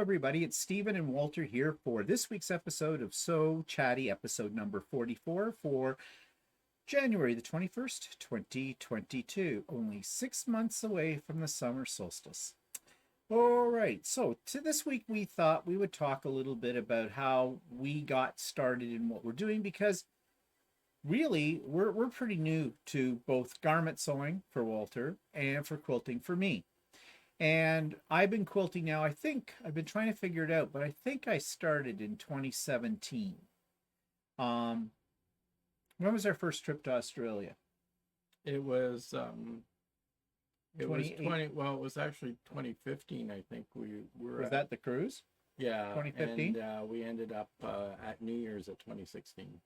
everybody. It's Stephen and Walter here for this week's episode of So Chatty, episode number 44 for January the 21st, 2022. Only 6 months away from the summer solstice. All right, so to this week, we thought we would talk a little bit about how we got started in what we're doing because really we're pretty new to both garment sewing for Walter and for quilting for me. And I've been quilting now. I think I've been trying to figure it out, but I think I started in 2017. Um, when was our first trip to Australia? It was it was 28. it was actually 2015, I think. We were Was that the cruise? yeah, 2015? and we ended up at New Year's at 2016.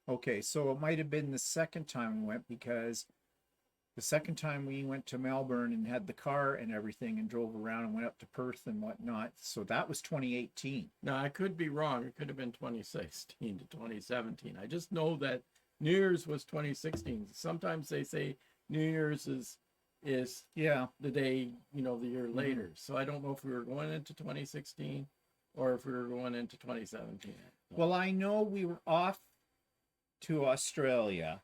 Okay, so it might have been the second time we went because the second time we went to Melbourne and had the car and everything and drove around and went up to Perth and whatnot. So that was 2018. Now, I could be wrong. It could have been 2016 to 2017. I just know that New Year's was 2016. Sometimes they say New Year's is Yeah. the day, the year later. So I don't know if we were going into 2016 or if we were going into 2017. Well, I know we were off to Australia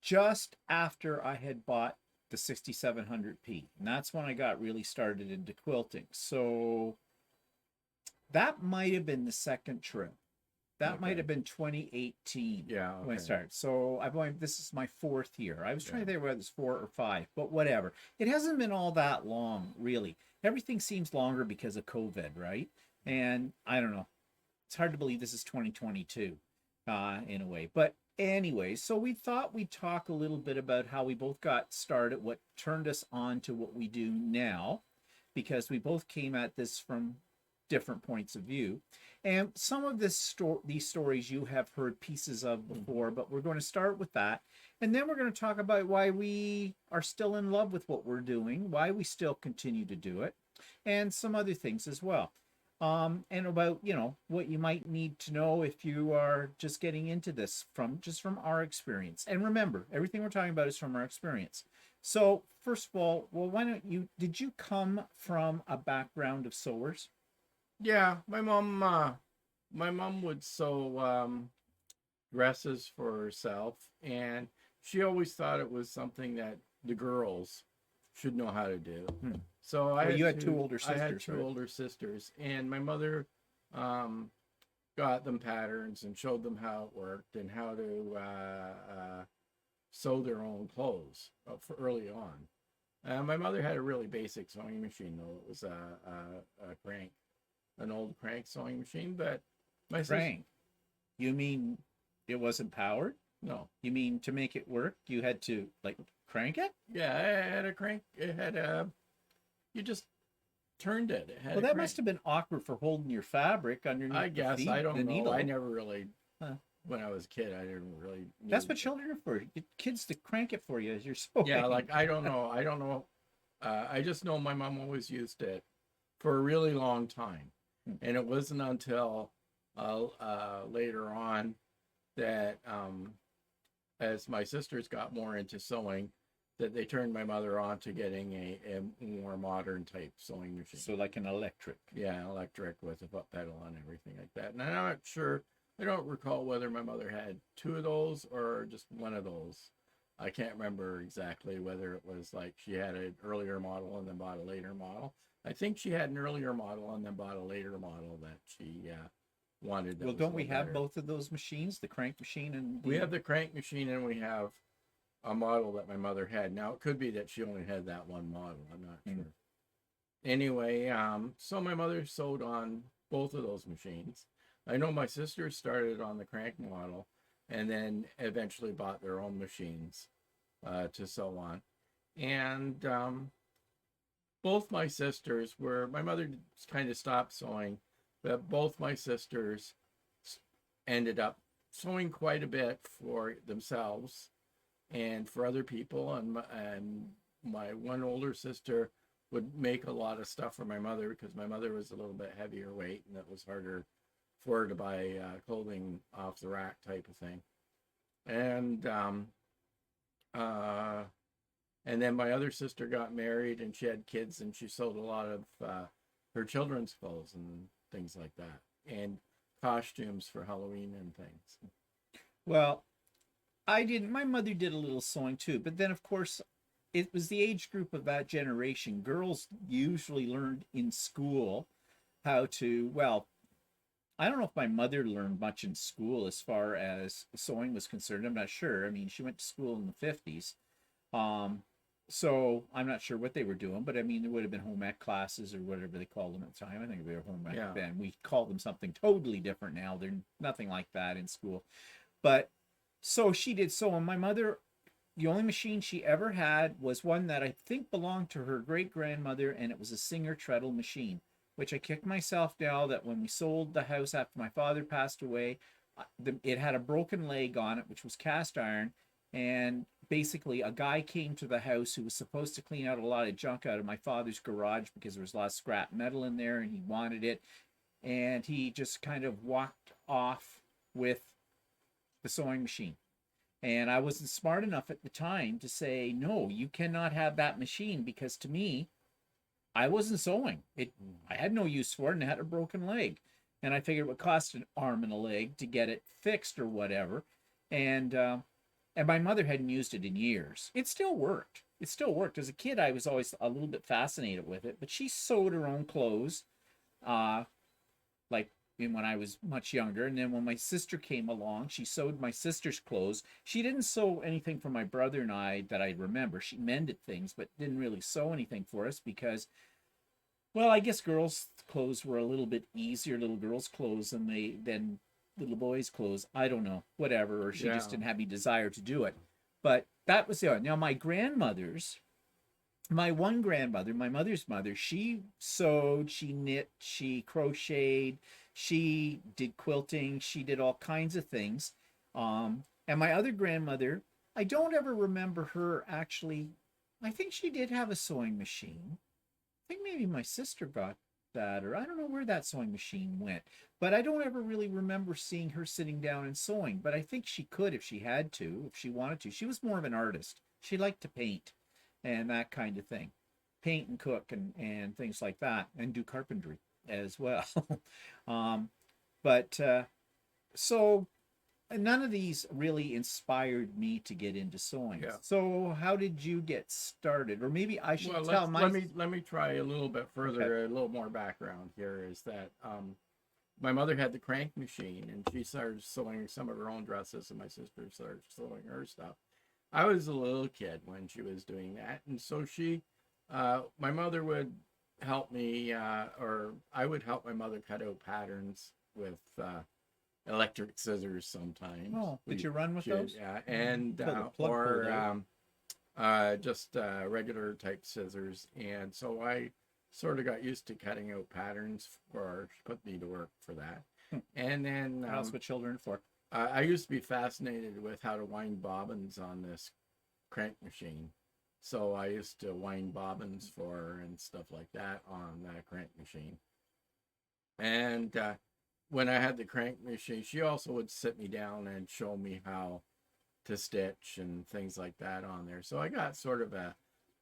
just after I had bought the 6700P. And that's when I got really started into quilting. So that might have been the second trip. That might have been 2018 when I started. So this is my fourth year. I was trying to think whether it's 4 or 5, but whatever. It hasn't been all that long, really. Everything seems longer because of COVID, right? And I don't know. It's hard to believe this is 2022 in a way. But anyway, so we thought we'd talk a little bit about how we both got started, what turned us on to what we do now, because we both came at this from different points of view. And some of these stories you have heard pieces of before, but we're going to start with that. And then we're going to talk about why we are still in love with what we're doing, why we still continue to do it, and some other things as well. And about, what you might need to know if you are just getting into this from our experience. And remember, everything we're talking about is from our experience. So first of all, did you come from a background of sewers? Yeah, my mom would sew dresses for herself, and she always thought it was something that the girls should know how to do. So you had two older sisters. I had two older sisters, and my mother got them patterns and showed them how it worked and how to sew their own clothes for early on. My mother had a really basic sewing machine, though. It was a crank. An old crank sewing machine, but my crank. You mean it wasn't powered? No. You mean to make it work, you had to crank it? Yeah, I had a crank. It had you just turned it. It had well, that must have been awkward for holding your fabric underneath. I guess the feet, I don't know. Needle. I never really. When I was a kid, I didn't really. That's what children are for. Get kids to crank it for you as you're sewing. Yeah, I don't know. I just know my mom always used it for a really long time. And it wasn't until later on that, as my sisters got more into sewing, that they turned my mother on to getting a more modern type sewing machine. So like an electric. Yeah, electric with a foot pedal and everything like that. And I'm not sure, I don't recall whether my mother had two of those or just one of those. I can't remember exactly whether it was like she had an earlier model and then bought a later model. I think she had an earlier model and then bought a later model that she wanted. Well, don't we have both of those machines, the crank machine and we have the crank machine, and we have a model that my mother had. Now, it could be that she only had that one model. I'm not sure. Anyway, so my mother sewed on both of those machines. I know my sisters started on the crank model and then eventually bought their own machines to sew on. And both my sisters my mother kind of stopped sewing, but both my sisters ended up sewing quite a bit for themselves and for other people. And my one older sister would make a lot of stuff for my mother because my mother was a little bit heavier weight and it was harder for her to buy clothing off the rack type of thing. And then my other sister got married and she had kids, and she sewed a lot of her children's clothes and things like that, and costumes for Halloween and things. Well, I didn't. My mother did a little sewing too, but then of course, it was the age group of that generation. Girls usually learned in school how to. Well, I don't know if my mother learned much in school as far as sewing was concerned. I'm not sure. I mean, she went to school in the 50s. Um, so I'm not sure what they were doing, but I mean, there would have been home ec classes or whatever they called them at the time. I think they were home ec Yeah. then. We call them something totally different now. They're nothing like that in school. But so she did sew, and my mother, the only machine she ever had was one that I think belonged to her great grandmother, and it was a Singer treadle machine, which I kicked myself now that when we sold the house after my father passed away, it had a broken leg on it, which was cast iron. And basically, a guy came to the house who was supposed to clean out a lot of junk out of my father's garage because there was a lot of scrap metal in there and he wanted it. And he just kind of walked off with the sewing machine. And I wasn't smart enough at the time to say, no, you cannot have that machine because to me, I wasn't sewing. I had no use for it and it had a broken leg. And I figured it would cost an arm and a leg to get it fixed or whatever. And my mother hadn't used it in years. It still worked. It still worked. As a kid, I was always a little bit fascinated with it. But she sewed her own clothes, like when I was much younger. And then when my sister came along, she sewed my sister's clothes. She didn't sew anything for my brother and I that I remember. She mended things, but didn't really sew anything for us because, well, I guess girls' clothes were a little bit easier, little girls' clothes than little boys' clothes. I don't know, whatever, or she just didn't have any desire to do it. But that was it. Now my grandmother's, my one grandmother, my mother's mother, she sewed, she knit, she crocheted, she did quilting, she did all kinds of things. And my other grandmother, I don't ever remember her actually. I think she did have a sewing machine. I think maybe my sister got that, or I don't know where that sewing machine went. But I don't ever really remember seeing her sitting down and sewing. But I think she could if she had to, if she wanted to. She was more of an artist. She liked to paint and that kind of thing. Paint and cook and things like that, and do carpentry as well. um, but so none of these really inspired me to get into sewing. Yeah. So how did you get started? Or maybe I should Well, tell my... let me try a little bit further. Okay. A little more background here is that my mother had the crank machine, and she started sewing some of her own dresses, and my sister started sewing her stuff. I was a little kid when she was doing that, and so my mother would help me, or I would help my mother cut out patterns with electric scissors sometimes. Oh, did you run with those? Yeah, and just regular type scissors. And so I sort of got used to cutting out patterns, or she put me to work for that. And then that's what children are for. I used to be fascinated with how to wind bobbins on this crank machine. So I used to wind bobbins for her and stuff like that on that crank machine. And when I had the crank machine, she also would sit me down and show me how to stitch and things like that on there. So I got sort of a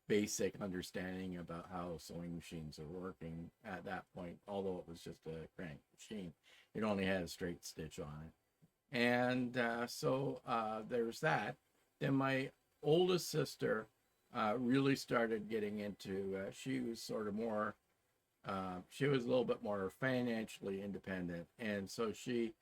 basic understanding about how sewing machines are working at that point, although it was just a crank machine. It only had a straight stitch on it. And so there's that. Then my oldest sister really started getting into, she was sort of more, she was a little bit more financially independent. And so she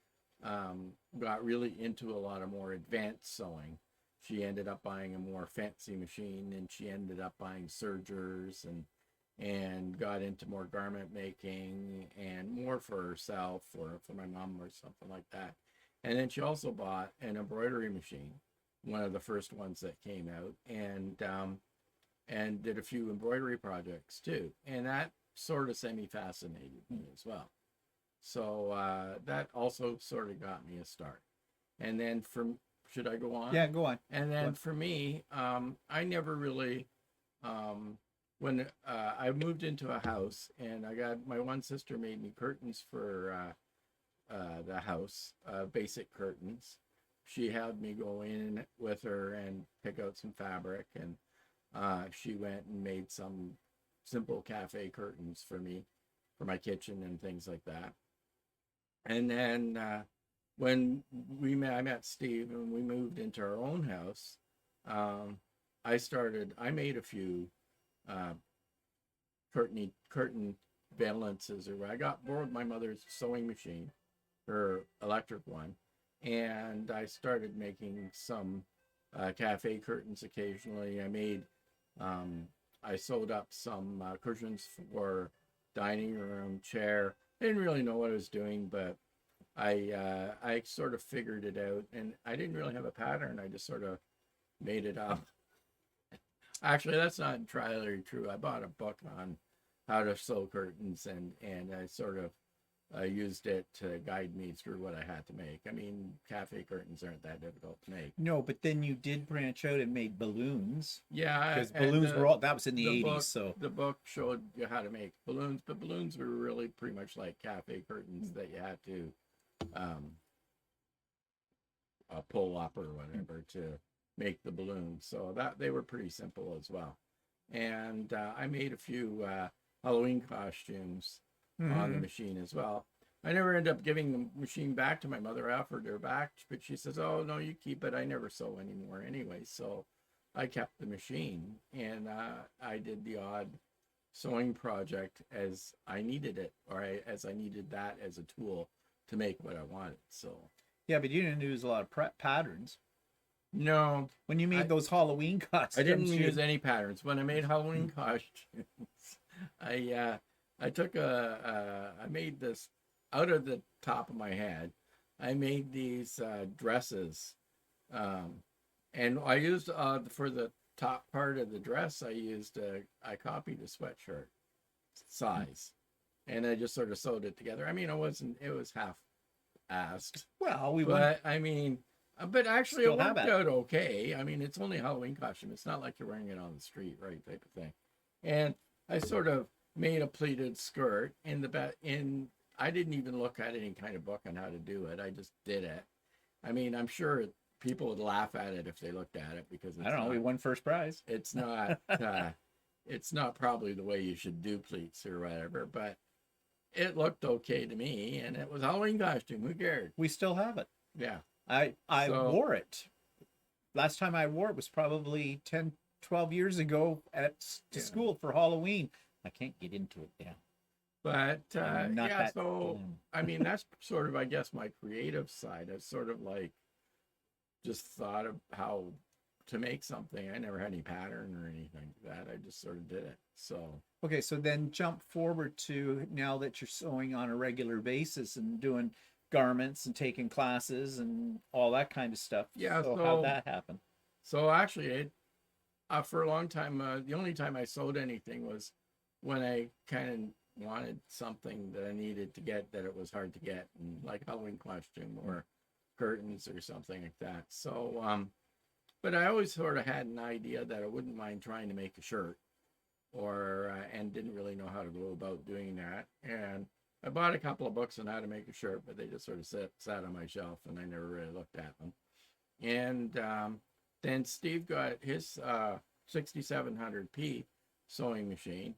got really into a lot of more advanced sewing. She ended up buying a more fancy machine, and she ended up buying sergers and got into more garment making and more for herself or for my mom or something like that. And then she also bought an embroidery machine, one of the first ones that came out, and did a few embroidery projects too. And that sort of semi-fascinated me as well. So that also sort of got me a start. And then should I go on? Yeah, go on. And then for me, I never really, when I moved into a house, and my one sister made me curtains for the house, basic curtains. She had me go in with her and pick out some fabric, and she went and made some simple cafe curtains for me. for my kitchen and things like that. And then when I met Steve and we moved into our own house, I made a few uh, curtain valances, or I borrowed my mother's sewing machine, her electric one, and I started making some cafe curtains occasionally. I sewed up some cushions for dining room chair. I didn't really know what I was doing, but I sort of figured it out, and I didn't really have a pattern. I just sort of made it up. Actually, that's not entirely true. I bought a book on how to sew curtains, and I sort of used it to guide me through what I had to make. I mean, cafe curtains aren't that difficult to make. No, but then you did branch out and made balloons. Yeah, Because and balloons were all, that was in the book, 80s. So the book showed you how to make balloons, but balloons were really pretty much like cafe curtains that you had to pull up or whatever to make the balloons. So that they were pretty simple as well. And I made a few Halloween costumes on the machine as well. I never ended up giving the machine back to my mother. I offered her back, but she says, "Oh no, you keep it. I never sew anymore anyway." So I kept the machine, and I did the odd sewing project as I needed it, or as I needed that as a tool to make what I wanted. So yeah, but you didn't use a lot of patterns. no, When you made those Halloween costumes, I didn't use any patterns. When I made Halloween costumes, I took I made this out of the top of my head. I made these dresses, and I used for the top part of the dress. I copied a sweatshirt size, and I just sort of sewed it together. I mean, it was half-assed. Well, But I mean, but actually it Still have worked it. out okay. I mean, it's only a Halloween costume. It's not like you're wearing it on the street, right? Type of thing. And I sort of made a pleated skirt in the back. I didn't even look at any kind of book on how to do it. I just did it. I mean, I'm sure people would laugh at it if they looked at it because I don't know. We won first prize. it's not it's not probably the way you should do pleats or whatever, but it looked okay to me, and it was a Halloween costume. Who cared? We still have it. Yeah. I So- wore it. Last time I wore it was probably 10, 12 years ago to school for Halloween. I can't get into it now. But I'm not yeah, that so slim. I mean, that's sort of, I guess, my creative side. I sort of like just thought of how to make something. I never had any pattern or anything like that. I just sort of did it. So Okay, so then jump forward to now that you're sewing on a regular basis and doing garments and taking classes and all that kind of stuff. Yeah, So so- how'd that happen? so actually, for a long time, the only time I sewed anything was when I kind of wanted something that I needed to get that it was hard to get, and like Halloween costume or curtains or something like that. So, but I always sort of had an idea that I wouldn't mind trying to make a shirt, or and didn't really know how to go about doing that. And I bought a couple of books on how to make a shirt, but they just sort of sat on my shelf, and I never really looked at them. And then Steve got his 6700P sewing machine,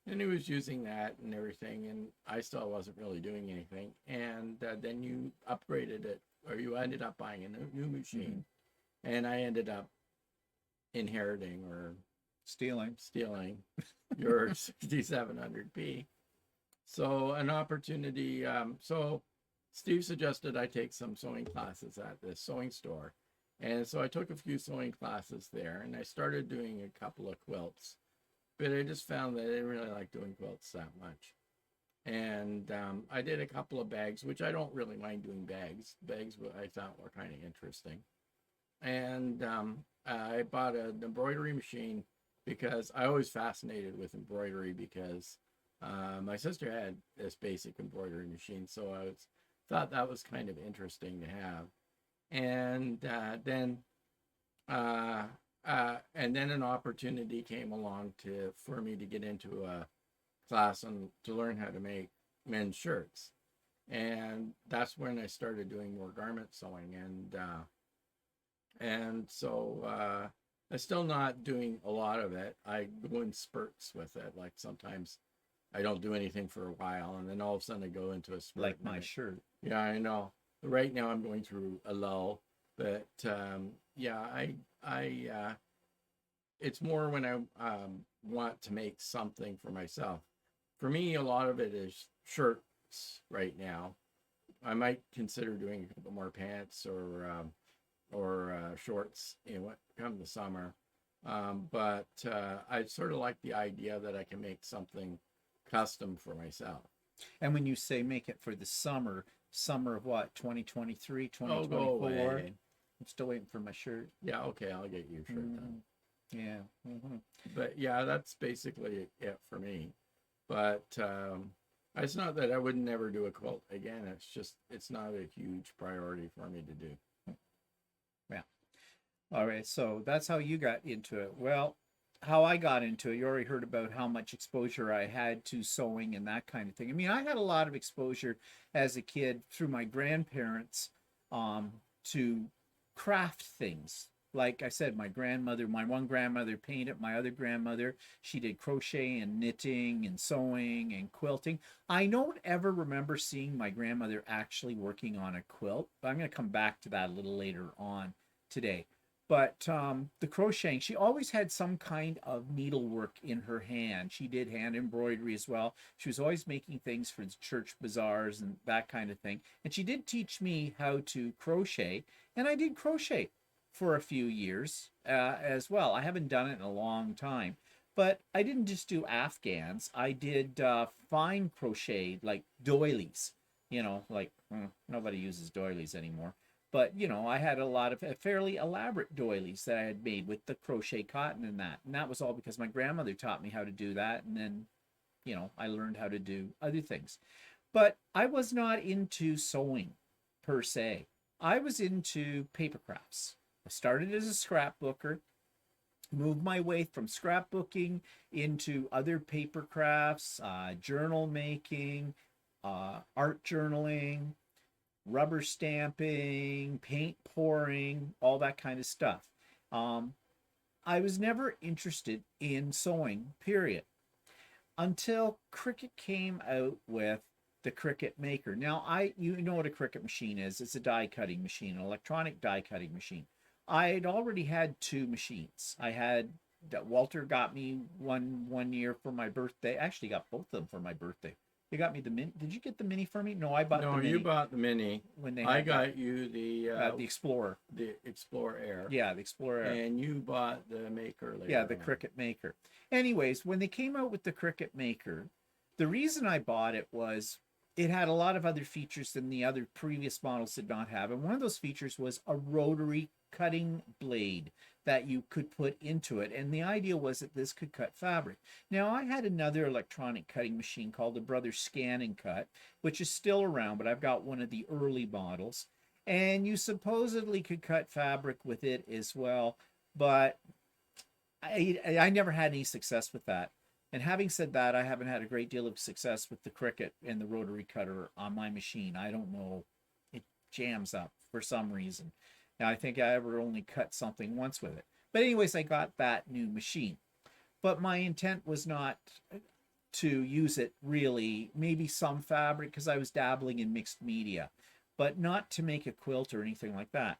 and he was using that and everything, and I still wasn't really doing anything. And then you upgraded it, or you ended up buying a new machine, and I ended up inheriting or Stealing. stealing your 6700P. So an opportunity. So Steve suggested I take some sewing classes at this sewing store. And so I took a few sewing classes there, and I started doing a couple of quilts. But I just found that I didn't really like doing quilts that much. And I did a couple of bags, which I don't really mind doing bags. Bags I thought were kind of interesting. And I bought an embroidery machine because I was fascinated with embroidery because my sister had this basic embroidery machine. So thought that was kind of interesting to have. And then an opportunity came along for me to get into a class and to learn how to make men's shirts, and that's when I started doing more garment sewing. And so I'm still not doing a lot of it. I go in spurts with it. Like sometimes I don't do anything for a while, and then all of a sudden I go into a spurt. Like my shirt. Yeah, I know. Right now I'm going through a lull, but yeah, it's more when I want to make something for myself. For me, a lot of it is shirts right now. I might consider doing a couple more pants or shorts what come the summer. But I sort of like the idea that I can make something custom for myself. And when you say make it for the summer, summer of what, 2023, Oh, go 2024? away. I'm still waiting for my shirt. Yeah, okay, I'll get you a shirt then. Yeah. Mm-hmm. But yeah, that's basically it for me. But it's not that I would never do a quilt again. It's just it's not a huge priority for me to do. Yeah. All right. So that's how you got into it. Well, how I got into it, you already heard about how much exposure I had to sewing and that kind of thing. I mean, I had a lot of exposure as a kid through my grandparents to craft things. Like I said, my one grandmother painted, my other grandmother, she did crochet and knitting and sewing and quilting. I don't ever remember seeing my grandmother actually working on a quilt, but I'm going to come back to that a little later on today. But the crocheting, she always had some kind of needlework in her hand. She did hand embroidery as well. She was always making things for the church bazaars and that kind of thing. And she did teach me how to crochet, and I did crochet for a few years as well. I haven't done it in a long time, but I didn't just do Afghans. I did fine crochet, like doilies, like nobody uses doilies anymore. But, I had a lot of fairly elaborate doilies that I had made with the crochet cotton and that. And that was all because my grandmother taught me how to do that. And then, I learned how to do other things. But I was not into sewing per se. I was into paper crafts. I started as a scrapbooker, moved my way from scrapbooking into other paper crafts, journal making, art journaling, rubber stamping, paint pouring, all that kind of stuff. I was never interested in sewing, period, until Cricut came out with the Cricut Maker. Now, you know what a Cricut machine is. It's a die cutting machine, an electronic die cutting machine. I had already had two machines. I had that Walter got me one year for my birthday. Actually, got both of them for my birthday. You got me the mini. Did you get the mini for me? No, I bought the mini. No, you bought the mini. When I got you the Explorer. The Explorer Air. Yeah, the Explorer Air. And you bought the Maker later. Yeah, the Cricut Maker. Anyways, when they came out with the Cricut Maker, the reason I bought it was it had a lot of other features than the other previous models did not have. And one of those features was a rotary cutting blade that you could put into it. And the idea was that this could cut fabric. Now, I had another electronic cutting machine called the Brothers Scan and Cut, which is still around, but I've got one of the early models. And you supposedly could cut fabric with it as well, but I never had any success with that. And having said that, I haven't had a great deal of success with the Cricut and the rotary cutter on my machine. I don't know. It jams up for some reason. Now, I think I ever only cut something once with it. But anyways, I got that new machine. But my intent was not to use it really, maybe some fabric, because I was dabbling in mixed media, but not to make a quilt or anything like that.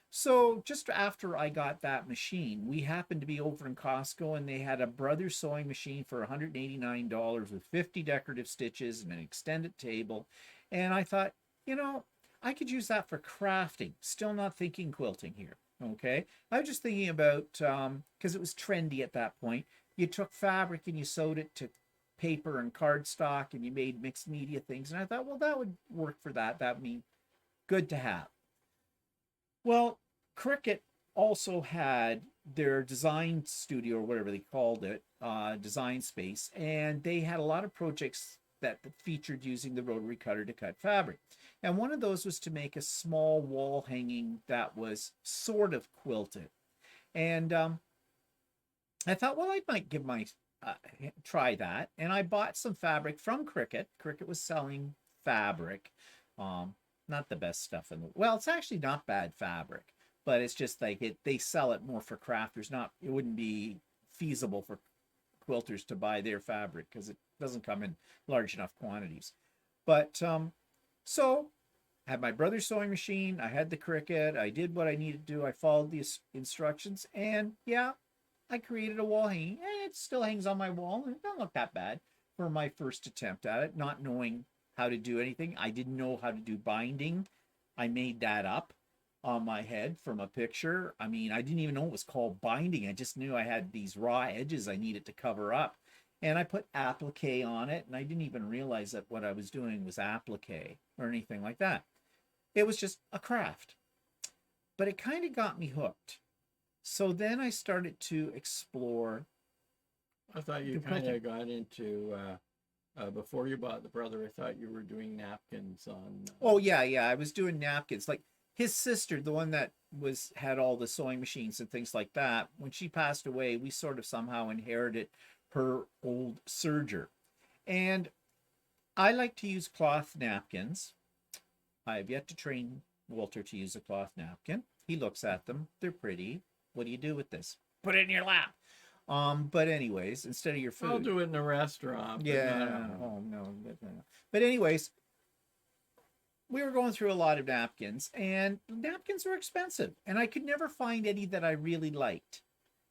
So just after I got that machine, we happened to be over in Costco, and they had a Brothers sewing machine for $189 with 50 decorative stitches and an extended table. And I thought, I could use that for crafting. Still not thinking quilting here. Okay. I was just thinking about, because it was trendy at that point. You took fabric and you sewed it to paper and cardstock and you made mixed media things. And I thought, well, that would work for that. That would be good to have. Well, Cricut also had their design studio, or whatever they called it, design space, and they had a lot of projects that featured using the rotary cutter to cut fabric. And one of those was to make a small wall hanging that was sort of quilted. And I thought, well, I might give my try that. And I bought some fabric from Cricut. Cricut was selling fabric. Not the best stuff in the well, it's actually not bad fabric, but it's just like they sell it more for crafters. It wouldn't be feasible for quilters to buy their fabric because it doesn't come in large enough quantities. But so I had my brother's sewing machine. I had the Cricut. I did what I needed to do. I followed the instructions, and yeah, I created a wall hanging, and it still hangs on my wall, and it doesn't look that bad for my first attempt at it, not knowing how to do anything. I didn't know how to do binding. I made that up on my head from a picture. I mean, I didn't even know it was called binding. I just knew I had these raw edges I needed to cover up. And I put applique on it, and I didn't even realize that what I was doing was applique or anything like that. It was just a craft. But it kind of got me hooked. So then I started to explore. I thought you kind of got into before you bought the brother. I thought you were doing napkins on. Oh yeah, I was doing napkins. Like his sister, the one that had all the sewing machines and things like that. When she passed away, we sort of somehow inherited her old serger, and I like to use cloth napkins. I have yet to train Walter to use a cloth napkin. He looks at them. They're pretty. What do you do with this? Put it in your lap. But anyways, instead of your food. I'll do it in a restaurant. Yeah. Oh, no. But anyways, we were going through a lot of napkins, and napkins were expensive. And I could never find any that I really liked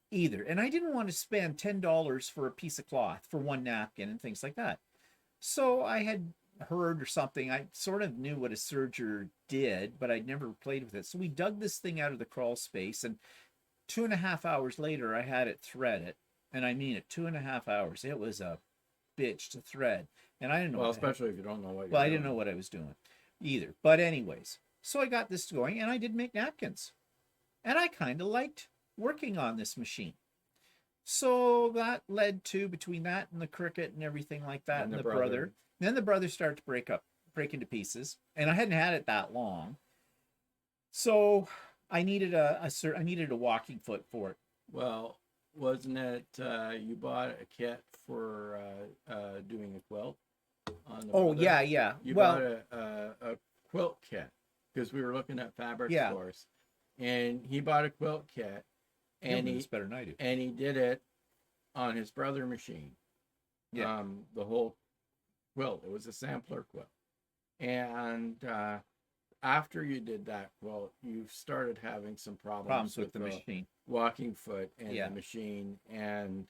either. And I didn't want to spend $10 for a piece of cloth for one napkin and things like that. So I had heard or something. I sort of knew what a serger did, but I'd never played with it. So we dug this thing out of the crawl space, and 2.5 hours later, I had it threaded. And I mean it, 2.5 hours. It was a bitch to thread. And I didn't know. Well, especially if you don't know what you're doing. I didn't know what I was doing either. But anyways, so I got this going, and I did make napkins. And I kind of liked working on this machine. So that led to, between that and the Cricut and everything like that, and the brother. Then the brother started to break into pieces. And I hadn't had it that long. So I needed I needed a walking foot for it. Well, wasn't it you bought a kit for doing a quilt? On the brother? Yeah. You bought a quilt kit because we were looking at fabric stores, and he bought a quilt kit, and he's better than I do. And he did it on his brother machine. Yeah. The whole quilt. It was a sampler quilt, and after you did that quilt, you started having some problems with the machine, walking foot, and the machine, and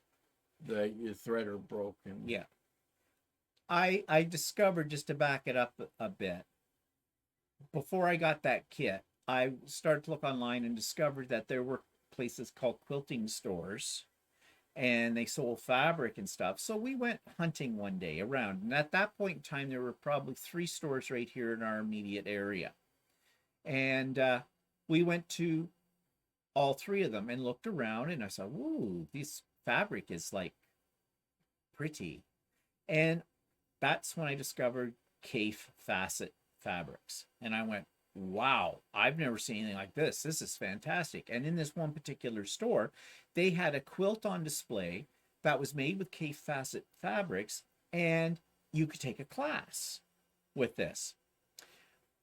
your threader broke. And I discovered, just to back it up a bit, before I got that kit, I started to look online and discovered that there were places called quilting stores, and they sold fabric and stuff. So we went hunting one day around, and at that point in time, there were probably 3 stores right here in our immediate area. And we went to all 3 of them and looked around, and I saw, whoa, this fabric is like pretty. And that's when I discovered Cafe Facet fabrics. And I went, wow, I've never seen anything like this. This is fantastic. And in this one particular store, they had a quilt on display that was made with Cafe Facet fabrics, and you could take a class with this.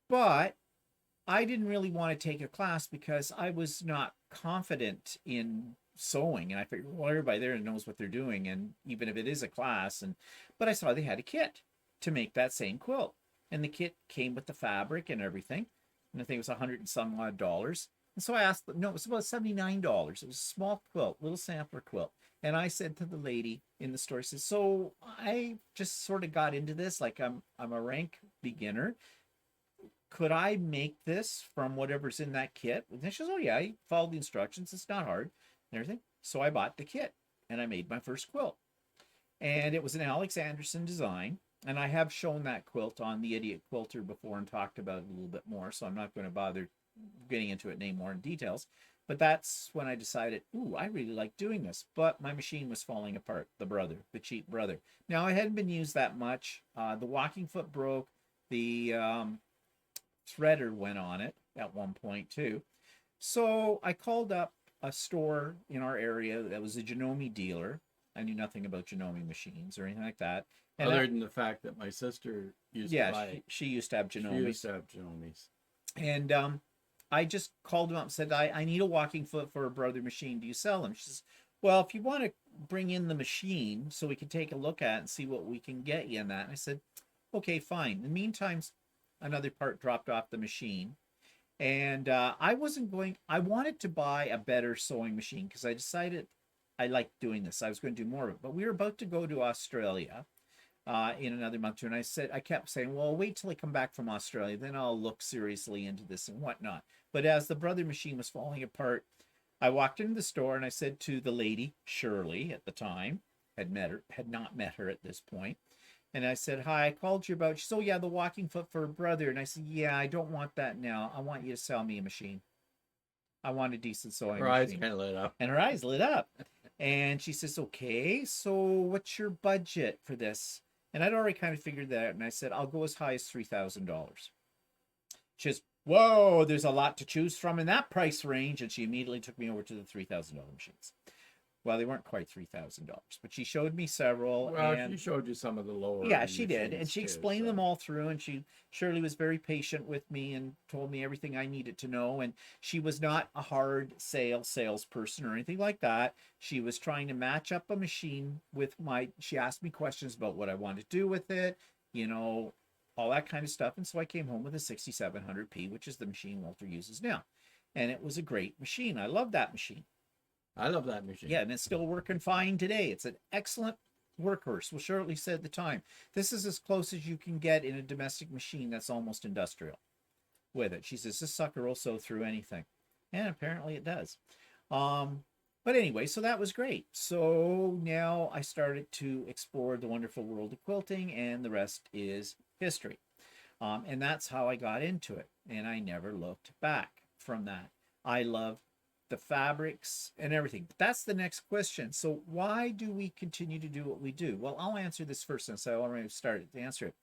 But I didn't really want to take a class because I was not confident in sewing, and I figured, well, everybody there knows what they're doing, and even if it is a class, but I saw they had a kit to make that same quilt, and the kit came with the fabric and everything, and I think it was $100 and some odd. And so I asked them, no, it was about $79. It was a small quilt, little sampler quilt. And I said to the lady in the store, I said, so I just sort of got into this, like I'm a rank beginner. Could I make this from whatever's in that kit? And she says, oh yeah, I followed the instructions. It's not hard and everything. So I bought the kit and I made my first quilt. And it was an Alex Anderson design. And I have shown that quilt on the Idiot Quilter before and talked about it a little bit more. So I'm not going to bother getting into it any more in details. But that's when I decided, ooh, I really like doing this. But my machine was falling apart, the cheap brother. Now, I hadn't been used that much. The walking foot broke. The threader went on it at one point too. So I called up a store in our area that was a Janome dealer. I knew nothing about Janome machines or anything like that. And other than the fact that my sister used to buy it. She used to have Janomes. She used to have Janomes. And I just called him up and said, I need a walking foot for a brother machine. Do you sell them? She says, well, if you want to bring in the machine so we can take a look at it and see what we can get you in that. And I said, okay, fine. In the meantime, another part dropped off the machine. And I wasn't going, I wanted to buy a better sewing machine because I decided I liked doing this. I was going to do more of it. But we were about to go to Australia in another month or two. And I kept saying, well, I'll wait till I come back from Australia. Then I'll look seriously into this and whatnot. But as the brother machine was falling apart, I walked into the store and I said to the lady, Shirley at the time, had not met her at this point. And I said, hi, I called you about, she said, oh yeah, the walking foot for a brother. And I said, yeah, I don't want that now. I want you to sell me a machine. I want a decent sewing Her eyes machine. kind of lit up. And her eyes lit up. And she says, okay, so what's your budget for this? And I'd already kind of figured that out. And I said, I'll go as high as $3,000. She says, whoa, there's a lot to choose from in that price range. And she immediately took me over to the $3,000 machines. Well, they weren't quite $3,000, but she showed me several. Well, and she showed you some of the lower. yeah, she did. And she explained too, them all through. And Shirley was very patient with me and told me everything I needed to know. And she was not a hard salesperson or anything like that. She was trying to match up a machine with she asked me questions about what I wanted to do with it, all that kind of stuff. And so I came home with a 6700P, which is the machine Walter uses now. And it was a great machine. I love that machine. I love that machine. Yeah, and it's still working fine today. It's an excellent workhorse. Well, Shirley said at the time, this is as close as you can get in a domestic machine that's almost industrial with it. She says, this sucker will sew through anything. And apparently it does. But anyway, so that was great. So now I started to explore the wonderful world of quilting, and the rest is history. And that's how I got into it. And I never looked back from that. I love the fabrics and everything. But that's the next question. So why do we continue to do what we do? Well, I'll answer this first since I already started to answer it.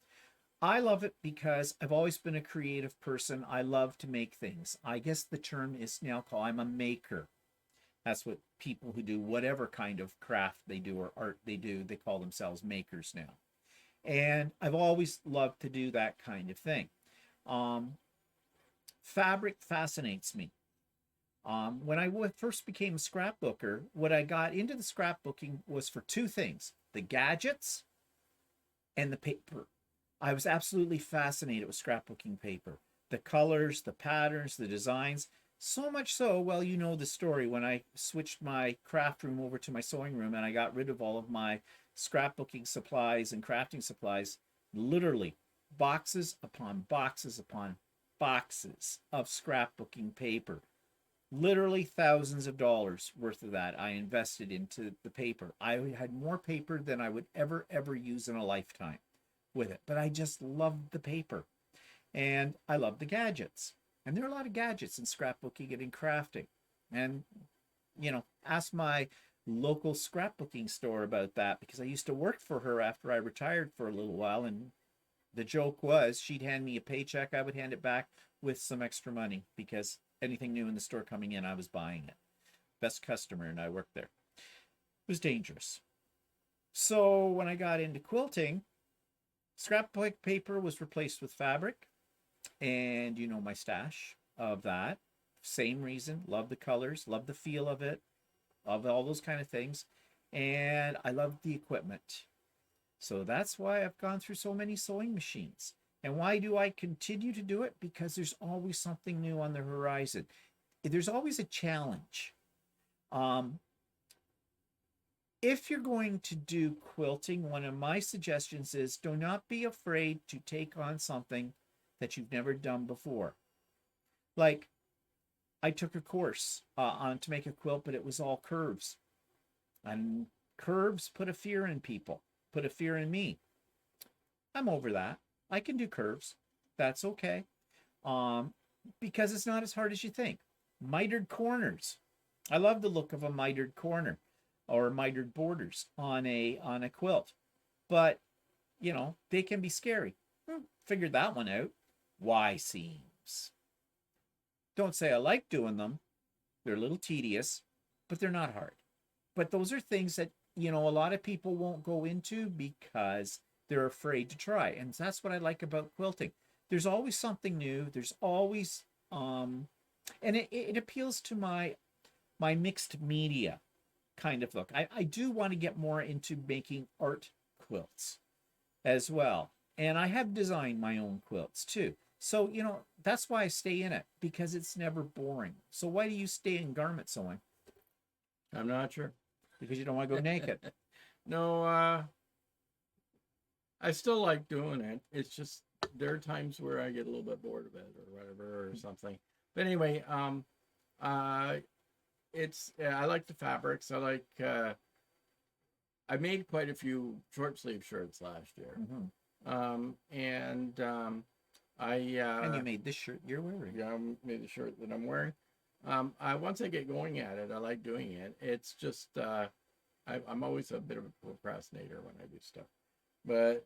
I love it because I've always been a creative person. I love to make things. I guess the term is now called, I'm a maker. That's what people who do whatever kind of craft they do or art they do, they call themselves makers now. And I've always loved to do that kind of thing. Fabric fascinates me. When I first became a scrapbooker, what I got into the scrapbooking was for two things: the gadgets and the paper. I was absolutely fascinated with scrapbooking paper. The colors, the patterns, the designs. So much so, well, you know the story, when I switched my craft room over to my sewing room and I got rid of all of my scrapbooking supplies and crafting supplies, literally boxes upon boxes upon boxes of scrapbooking paper. Literally thousands of dollars worth of that I invested into the paper. I had more paper than I would ever use in a lifetime with it, but I just loved the paper. And I love the gadgets. And there are a lot of gadgets in scrapbooking and in crafting. And, ask my local scrapbooking store about that, because I used to work for her after I retired for a little while. And the joke was, she'd hand me a paycheck, I would hand it back with some extra money, because anything new in the store coming in, I was buying it. Best customer, and I worked there. It was dangerous. So when I got into quilting, scrapbook paper was replaced with fabric. And my stash of that. Same reason. Love the colors, love the feel of it, love all those kind of things. And I love the equipment. So that's why I've gone through so many sewing machines. And why do I continue to do it? Because there's always something new on the horizon. There's always a challenge. If you're going to do quilting, one of my suggestions is, do not be afraid to take on something that you've never done before. Like, I took a course on to make a quilt, but it was all curves. And curves put a fear in people, put a fear in me. I'm over that. I can do curves. That's okay. Because it's not as hard as you think. Mitered corners. I love the look of a mitered corner or mitered borders on a quilt. But, they can be scary. Figured that one out. Y seams. Don't say I like doing them. They're a little tedious, but they're not hard. But those are things that, a lot of people won't go into because they're afraid to try. And that's what I like about quilting. There's always something new. There's always, and it appeals to my mixed media kind of look. I do want to get more into making art quilts as well. And I have designed my own quilts too. So, that's why I stay in it, because it's never boring. So why do you stay in garment sewing? I'm not sure. Because you don't want to go naked. No, I still like doing it. It's just there are times where I get a little bit bored of it or whatever or something. But anyway, uh, I like the fabrics. I made quite a few short sleeve shirts last year. And and you made this shirt you're wearing. Yeah, I made the shirt that I'm wearing. Once I get going at it, I like doing it. It's just I'm always a bit of a procrastinator when I do stuff. But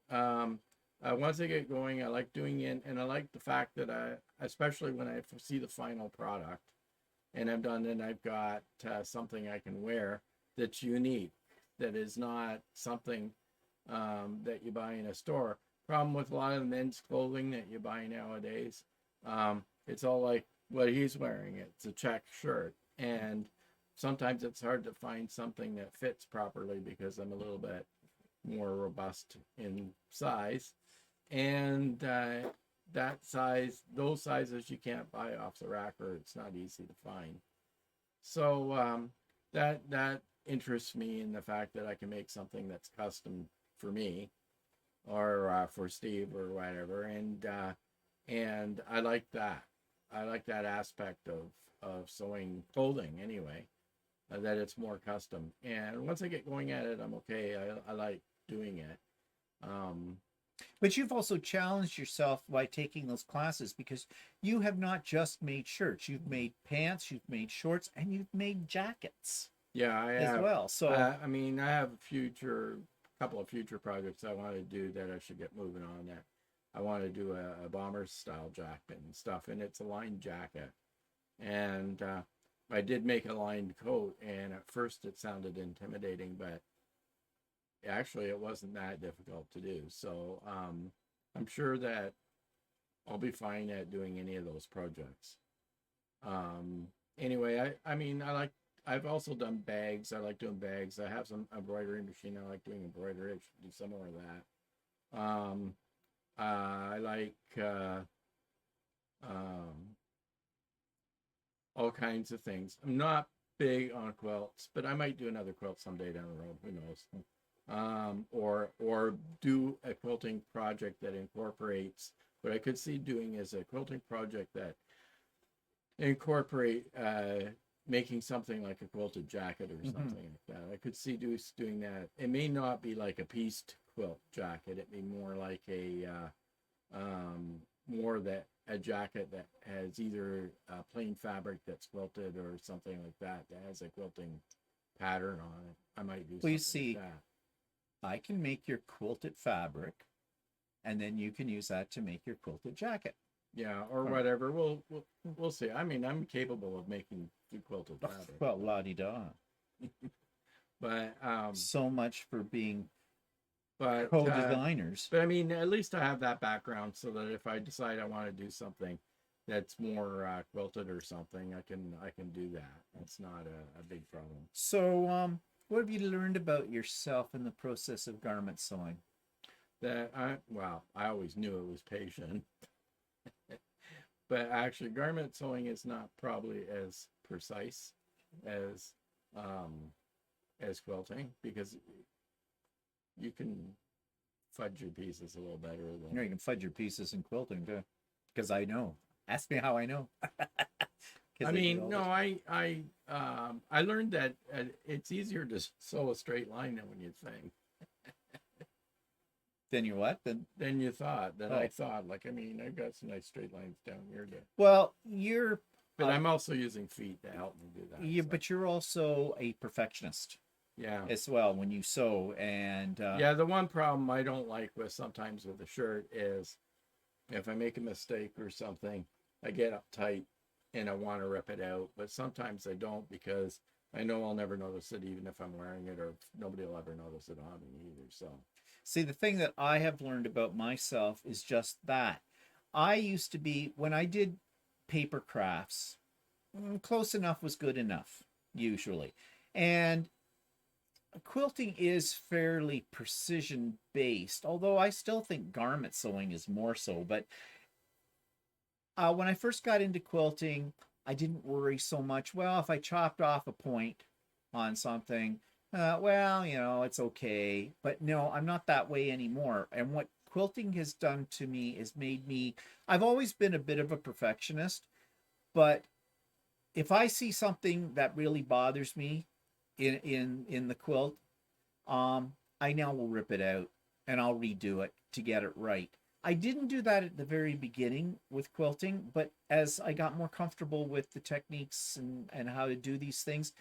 once I get going, I like doing it, and I like the fact that especially when I see the final product, and I'm done, and I've got something I can wear that's unique, that is not something that you buy in a store. Problem with a lot of the men's clothing that you buy nowadays, it's all like what he's wearing. It's a check shirt, and sometimes it's hard to find something that fits properly because I'm a little bit more robust in size, and those sizes you can't buy off the rack, or it's not easy to find. So that interests me in the fact that I can make something that's custom for me, or for Steve or whatever, and I like that. I like that aspect of sewing clothing anyway, that it's more custom. And once I get going at it, I'm okay. I like doing it. But you've also challenged yourself by taking those classes, because you have not just made shirts. You've made pants, you've made shorts, and you've made jackets. Yeah, I as have. well. So I mean, I have a couple of future projects I want to do that I should get moving on. That I want to do a bomber style jacket and stuff, and it's a lined jacket. And I did make a lined coat, and at first it sounded intimidating, but actually it wasn't that difficult to do. So I'm sure that I'll be fine at doing any of those projects. Anyway, I mean, I've also done bags. I like doing bags. I have some embroidery machine. I like doing embroidery. I should do some more of that. I like all kinds of things. I'm not big on quilts, but I might do another quilt someday down the road. Who knows? Or do a quilting project that incorporates. What I could see doing is a quilting project that incorporate making something like a quilted jacket or something like that. I could see doing that. It may not be like a pieced quilt jacket. It may be more like a jacket that has either a plain fabric that's quilted or something like that has a quilting pattern on it. I might do something like that. I can make your quilted fabric, and then you can use that to make your quilted jacket. Yeah, or whatever. We'll see. I mean, I'm capable of making the quilted fabric. Well, la-di-da. But so much for being co-designers. But I mean, at least I have that background, so that if I decide I want to do something that's more quilted or something, I can do that. That's not a big problem. So, what have you learned about yourself in the process of garment sewing? I always knew it was patient. But actually, garment sewing is not probably as precise as quilting, because you can fudge your pieces a little better than you can fudge your pieces in quilting too, because I know. Ask me how I know. I mean, no, I learned that it's easier to sew a straight line than when you think. Then you what? Then you thought. I thought. Like, I mean, I've got some nice straight lines down here. Well, but I'm also using feet to help me do that. Yeah, so. But you're also a perfectionist. Yeah. As well when you sew, and the one problem I don't like sometimes with a shirt is if I make a mistake or something, I get uptight and I want to rip it out. But sometimes I don't, because I know I'll never notice it, even if I'm wearing it, or nobody will ever notice it on me either. So. See, the thing that I have learned about myself is just that. I used to be, when I did paper crafts, close enough was good enough, usually. And quilting is fairly precision based, although I still think garment sewing is more so. But when I first got into quilting, I didn't worry so much. Well, if I chopped off a point on something, well, it's okay. But no, I'm not that way anymore. And what quilting has done to me is made me, I've always been a bit of a perfectionist, but if I see something that really bothers me in the quilt, I now will rip it out and I'll redo it to get it right. I didn't do that at the very beginning with quilting, but as I got more comfortable with the techniques and how to do these things,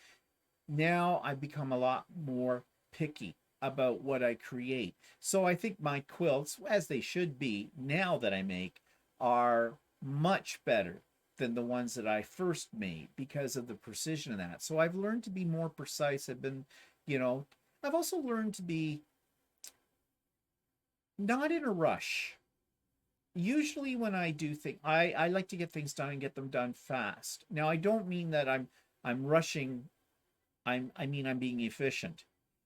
now I've become a lot more picky about what I create. So I think my quilts, as they should be now that I make, are much better than the ones that I first made because of the precision of that. So I've learned to be more precise. You know, I've also learned to be not in a rush. Usually when I do things, I like to get things done and get them done fast. Now I don't mean that I'm rushing. I mean I'm being efficient.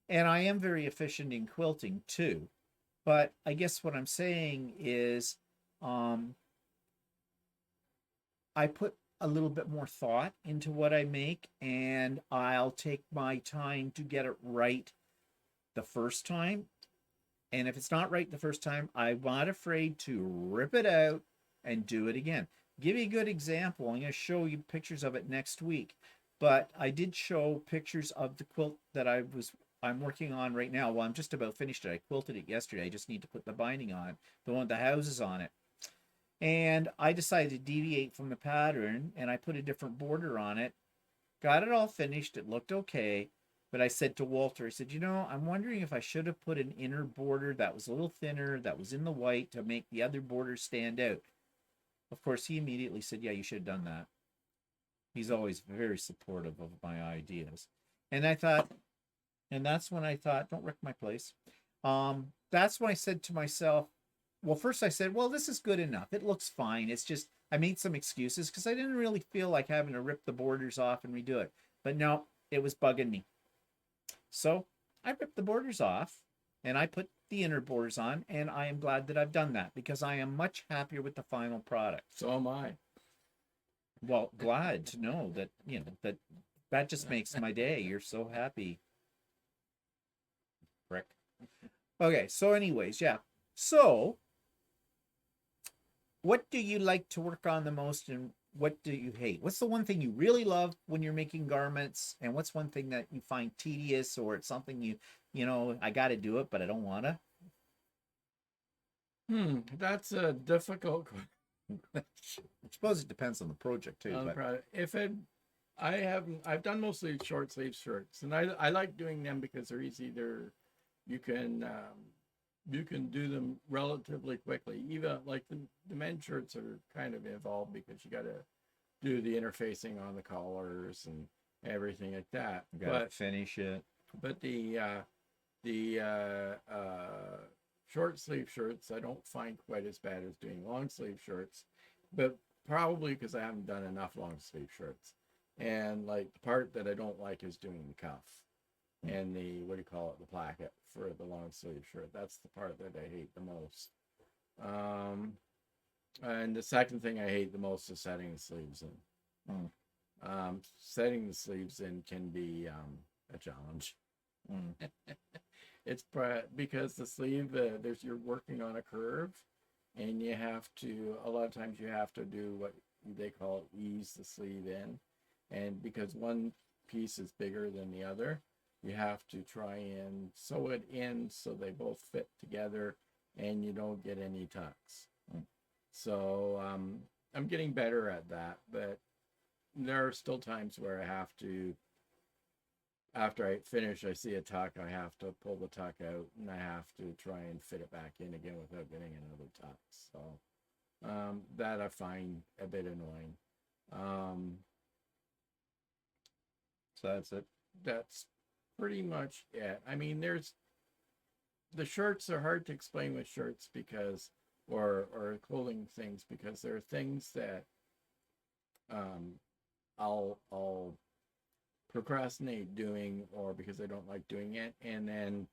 And I am very efficient in quilting too. But I guess what I'm saying is um I put a little bit more thought into what I make, and I'll take my time to get it right the first time. And if it's not right the first time, I'm not afraid to rip it out and do it again. Give you a good example. I'm going to show you pictures of it next week. But I did show pictures of the quilt that I'm working on right now. Well, I'm just about finished it. I quilted it yesterday. I just need to put the binding on, the one with the houses on it. And I decided to deviate from the pattern, and I put a different border on it. Got it all finished. It looked okay. But I said to Walter, I said, I'm wondering if I should have put an inner border that was a little thinner, that was in the white to make the other border stand out. Of course, he immediately said, yeah, you should have done that. He's always very supportive of my ideas. And I thought, and that's when I thought, don't wreck my place. That's when I said to myself, well, first I said, well, this is good enough. It looks fine. It's just, I made some excuses because I didn't really feel like having to rip the borders off and redo it. But no, it was bugging me. So I ripped the borders off and I put the inner borders on, and I am glad that I've done that because I am much happier with the final product. So am I. Well, glad to know that, that just makes my day. You're so happy. Rick. Okay, so anyways, yeah. So what do you like to work on the most, and what do you hate? What's the one thing you really love when you're making garments, and what's one thing that you find tedious, or it's something I got to do it, but I don't want to? That's a difficult question. I suppose it depends on the project too. But I've done mostly short sleeve shirts, and I like doing them because they're easy. You can do them relatively quickly. Even like the men's shirts are kind of involved because you got to do the interfacing on the collars and everything like that. You got to finish it. But the short sleeve shirts I don't find quite as bad as doing long sleeve shirts, but probably because I haven't done enough long sleeve shirts. And like the part that I don't like is doing the cuff and the the placket for the long sleeve shirt. That's the part that I hate the most. And the second thing I hate the most is setting the sleeves in. Setting the sleeves in can be a challenge. It's because the sleeve you're working on a curve, and you have to, a lot of times you have to do what they call ease the sleeve in, and because one piece is bigger than the other, you have to try and sew it in so they both fit together and you don't get any tucks. So I'm getting better at that, but there are still times where I have to, after I finish, I see a tuck, I have to pull the tuck out and I have to try and fit it back in again without getting another tuck. So that I find a bit annoying. So that's it. That's pretty much it. I mean, the shirts are hard to explain with shirts because, or clothing things, because there are things that I'll procrastinate doing, or because I don't like doing it. And then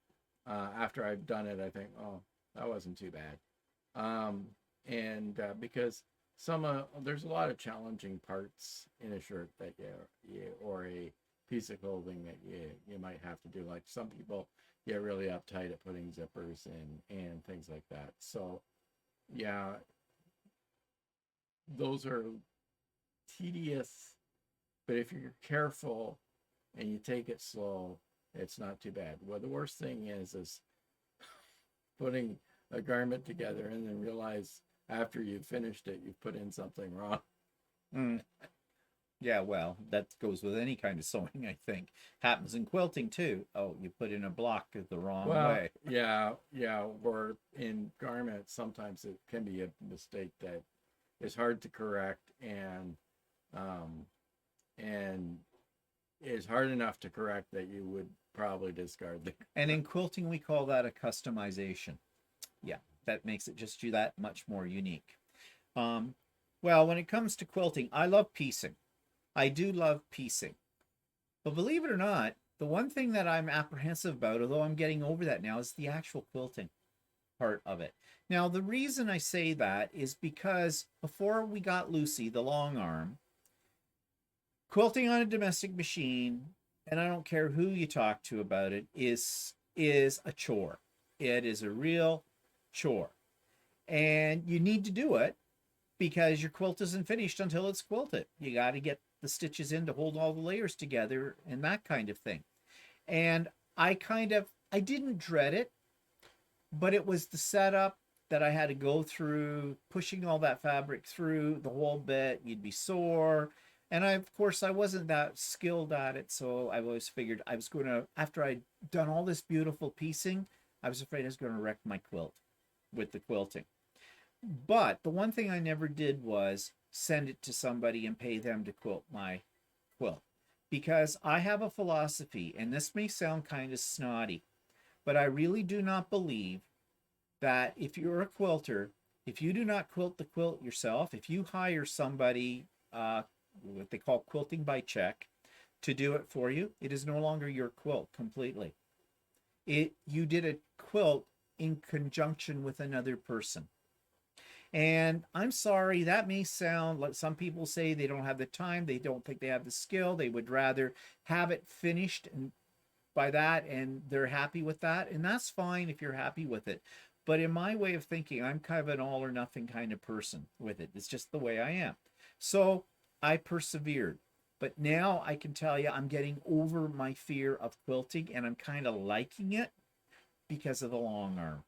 after I've done it, I think, oh, that wasn't too bad. And because there's a lot of challenging parts in a shirt that or a piece of clothing that you might have to do. Like some people get really uptight at putting zippers in and things like that. So yeah, those are tedious, but if you're careful and you take it slow, it's not too bad. Well, the worst thing is putting a garment together and then realize after you've finished it, you've put in something wrong. Mm. Yeah, well, that goes with any kind of sewing, I think. Happens in quilting too. Oh, you put in a block the wrong Well, way. yeah, or in garments, sometimes it can be a mistake that is hard to correct, um, and is hard enough to correct that you would probably discard the. And in quilting, we call that a customization. Yeah, that makes it just that much more unique. Um, well, when it comes to quilting, I love piecing. I do love piecing. But believe it or not, the one thing that I'm apprehensive about, although I'm getting over that now, is the actual quilting part of it. Now, the reason I say that is because before we got Lucy, the long arm, quilting on a domestic machine, and I don't care who you talk to about it, is a chore. It is a real chore. And you need to do it because your quilt isn't finished until it's quilted. You got to get the stitches in to hold all the layers together and that kind of thing. And I didn't dread it, but it was the setup that I had to go through, pushing all that fabric through the whole bit. You'd be sore. And of course, I wasn't that skilled at it. So I always figured I was going to, after I'd done all this beautiful piecing, I was afraid I was going to wreck my quilt with the quilting. But the one thing I never did was send it to somebody and pay them to quilt my quilt. Because I have a philosophy, and this may sound kind of snotty, but I really do not believe that if you're a quilter, if you do not quilt the quilt yourself, if you hire somebody, what they call quilting by check, to do it for you, it is no longer your quilt completely. You did a quilt in conjunction with another person. And I'm sorry, that may sound like some people say they don't have the time, they don't think they have the skill, they would rather have it finished and by that and they're happy with that. And that's fine if you're happy with it. But in my way of thinking, I'm kind of an all or nothing kind of person with it. It's just the way I am. So I persevered. But now I can tell you I'm getting over my fear of quilting and I'm kind of liking it because of the long arm.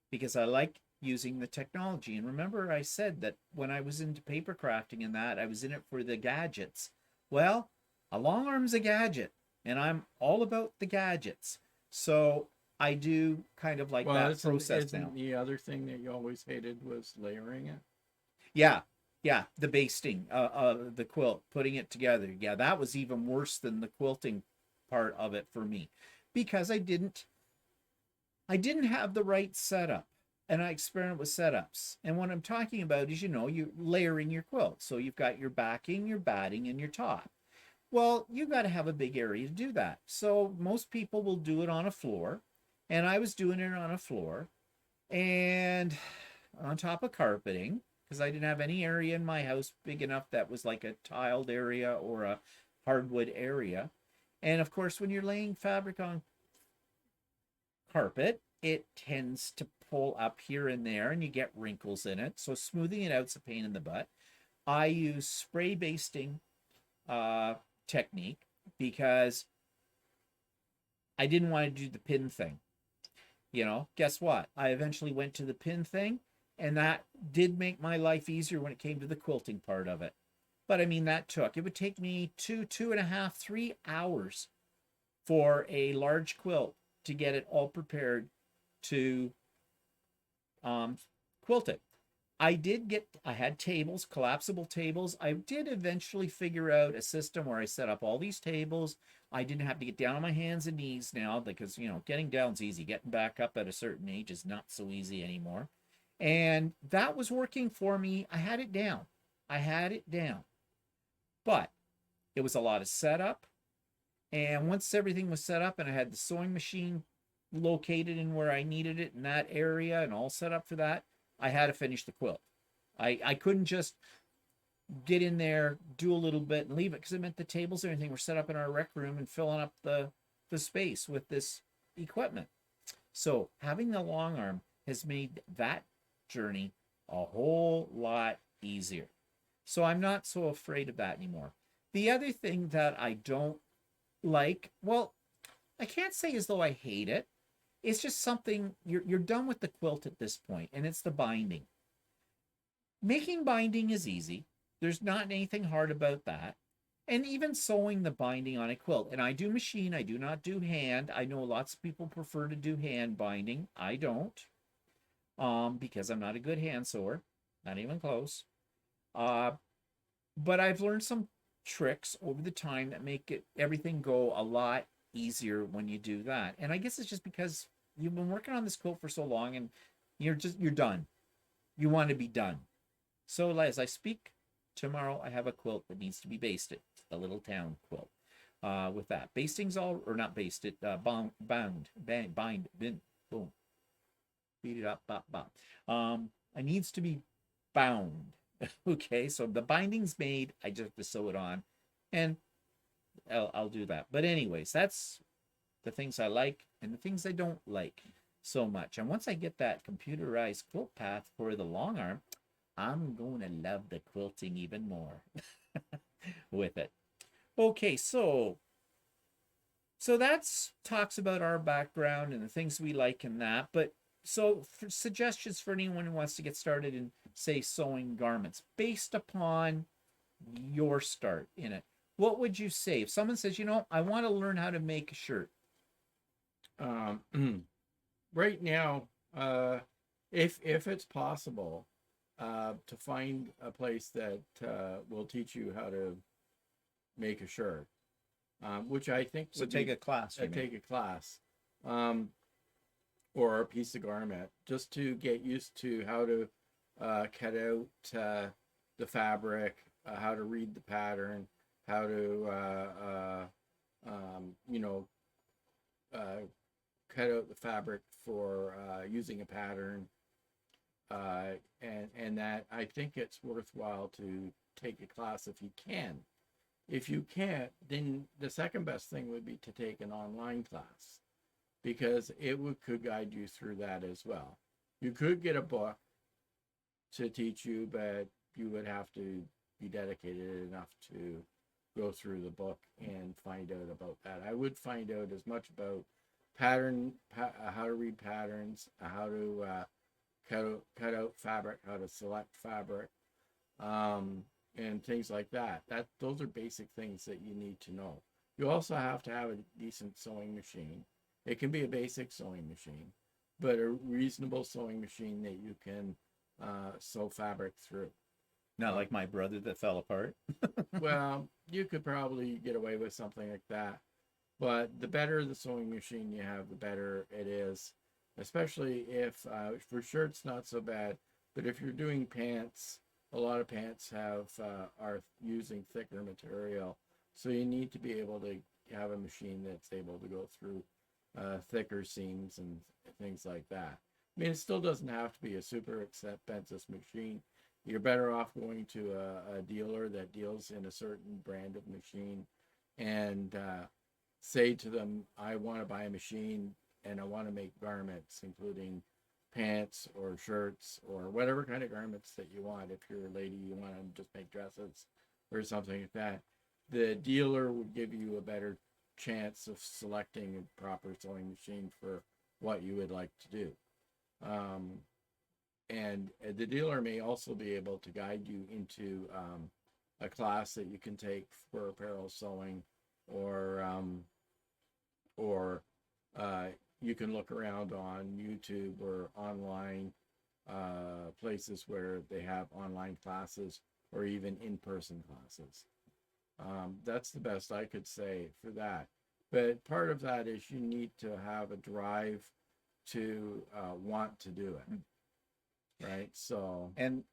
Because I like using the technology. And remember, I said that when I was into paper crafting and that, I was in it for the gadgets. Well, a long arm's a gadget, and I'm all about the gadgets. So I do kind of like that process now. The other thing that you always hated was layering it. Yeah, yeah, the basting, the quilt, putting it together. Yeah, that was even worse than the quilting part of it for me, because I didn't have the right setup. And I experiment with setups. And what I'm talking about is, you're layering your quilt. So you've got your backing, your batting, and your top. Well, you've got to have a big area to do that. So most people will do it on a floor. And I was doing it on a floor and on top of carpeting because I didn't have any area in my house big enough that was like a tiled area or a hardwood area. And of course, when you're laying fabric on carpet, it tends to pull up here and there and you get wrinkles in it. So smoothing it out's a pain in the butt. I use spray basting technique because I didn't want to do the pin thing. Guess what? I eventually went to the pin thing and that did make my life easier when it came to the quilting part of it. But I mean, it would take me 2.5, 3 hours for a large quilt to get it all prepared to quilt it. I had tables, collapsible tables. I did eventually figure out a system where I set up all these tables. I didn't have to get down on my hands and knees now because, getting down's easy. Getting back up at a certain age is not so easy anymore. And that was working for me. I had it down. But it was a lot of setup And once everything was set up and I had the sewing machine located in where I needed it in that area and all set up for that, I had to finish the quilt. I couldn't just get in there, do a little bit and leave it, because it meant the tables and everything were set up in our rec room and filling up the space with this equipment. So having the long arm has made that journey a whole lot easier. So I'm not so afraid of that anymore. The other thing that I don't like, well, I can't say as though I hate it. It's just something you're done with the quilt at this point, and it's the binding. Making binding is easy. There's not anything hard about that. And even sewing the binding on a quilt. And I do machine, I do not do hand. I know lots of people prefer to do hand binding. I don't. Because I'm not a good hand sewer. Not even close. But I've learned some tricks over the time that make everything go a lot easier when you do that. And I guess it's just because you've been working on this quilt for so long and you're done. You want to be done. So as I speak, tomorrow I have a quilt that needs to be basted, the little town quilt. With that, basting's all, or not basted, bind, boom, beat it up, bop, bop. It needs to be bound. Okay, so the binding's made. I just have to sew it on, and I'll do that. But anyways, that's the things I like and the things I don't like so much. And once I get that computerized quilt path for the long arm, I'm going to love the quilting even more with it. Okay, so that's talks about our background and the things we like in that. But so for suggestions for anyone who wants to get started in, say, sewing garments based upon your start in it, what would you say? If someone says, I want to learn how to make a shirt. Right now, if it's possible, to find a place that will teach you how to make a shirt, which I think So take a class. Take a class, or a piece of garment, just to get used to how to cut out the fabric, how to read the pattern, how to cut out the fabric for using a pattern. And that I think it's worthwhile to take a class if you can. If you can't, then the second best thing would be to take an online class, because it could guide you through that as well. You could get a book to teach you, but you would have to be dedicated enough to go through the book and find out about that. I would find out as much about how to read patterns, how to cut out fabric, how to select fabric, and things like that. Those are basic things that you need to know. You also have to have a decent sewing machine. It can be a basic sewing machine, but a reasonable sewing machine that you can sew fabric through. Not like my brother that fell apart. Well, you could probably get away with something like that, but the better the sewing machine you have, the better it is. Especially if for shirts, not so bad, but if you're doing pants, a lot of pants are using thicker material, so you need to be able to have a machine that's able to go through thicker seams and things like that. I mean, it still doesn't have to be a super expensive machine. You're better off going to a dealer that deals in a certain brand of machine and say to them, I want to buy a machine and I want to make garments, including pants or shirts or whatever kind of garments that you want. If you're a lady, you want to just make dresses or something like that. The dealer would give you a better chance of selecting a proper sewing machine for what you would like to do. And the dealer may also be able to guide you into a class that you can take for apparel sewing, or you can look around on YouTube or online places where they have online classes or even in-person classes. That's the best I could say for that. But part of that is you need to have a drive to want to do it. Right. So, and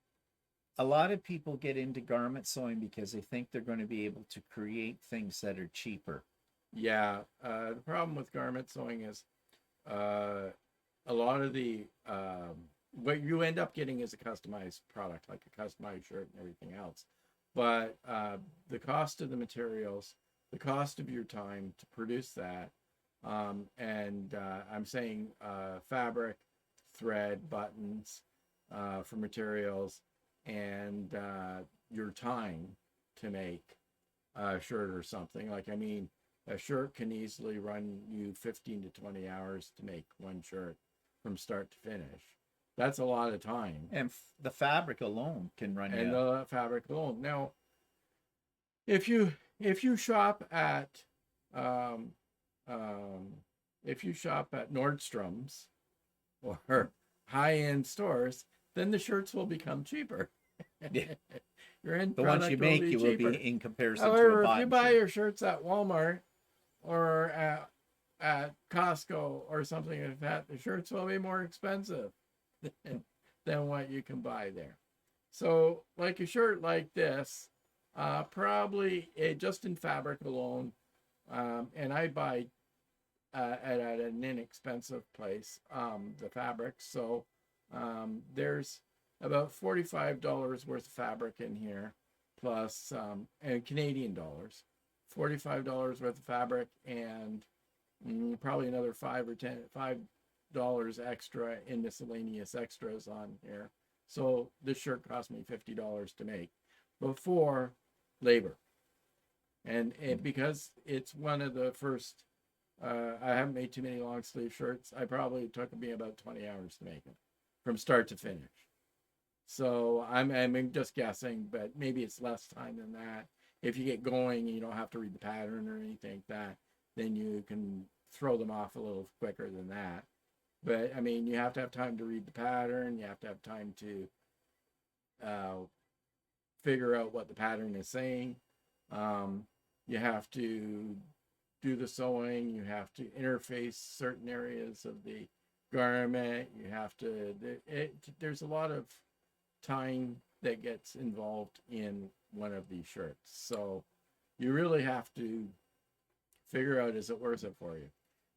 a lot of people get into garment sewing because they think they're going to be able to create things that are cheaper. Yeah, the problem with garment sewing is uh, a lot of the what you end up getting is a customized product, like a customized shirt and everything else. But the cost of the materials, the cost of your time to produce that, and I'm saying fabric, thread, buttons for materials, and your time to make a shirt or something. Like, I mean, a shirt can easily run you 15 to 20 hours to make one shirt from start to finish. That's a lot of time. And the fabric alone can run And you. the fabric alone. Now, if you shop at um, um, if you shop at Nordstrom's or high-end stores, then the shirts will become cheaper. Yeah. Your end The ones product you will make, be you will cheaper. be in comparison to a However, if you bought buy shirt. your shirts at Walmart or at Costco or something like that, the shirts will be more expensive than what you can buy there. So, like a shirt like this, probably just in fabric alone, and I buy at an inexpensive place the fabric. So there's about $45 worth of fabric in here, plus and Canadian dollars, $45 worth of fabric, and probably another $5 extra in miscellaneous extras on here. So this shirt cost me $50 to make before labor, and because it's one of the first. I haven't made too many long sleeve shirts. I probably took me about 20 hours to make it from start to finish. So I'm just guessing, but maybe it's less time than that. If you get going and you don't have to read the pattern or anything like that, then you can throw them off a little quicker than that. But I mean, you have to have time to read the pattern. You have to have time to uh, figure out what the pattern is saying. You have to do the sewing. You have to interface certain areas of the garment. You have to. There's a lot of time that gets involved in one of these shirts. So you really have to figure out, is it worth it for you?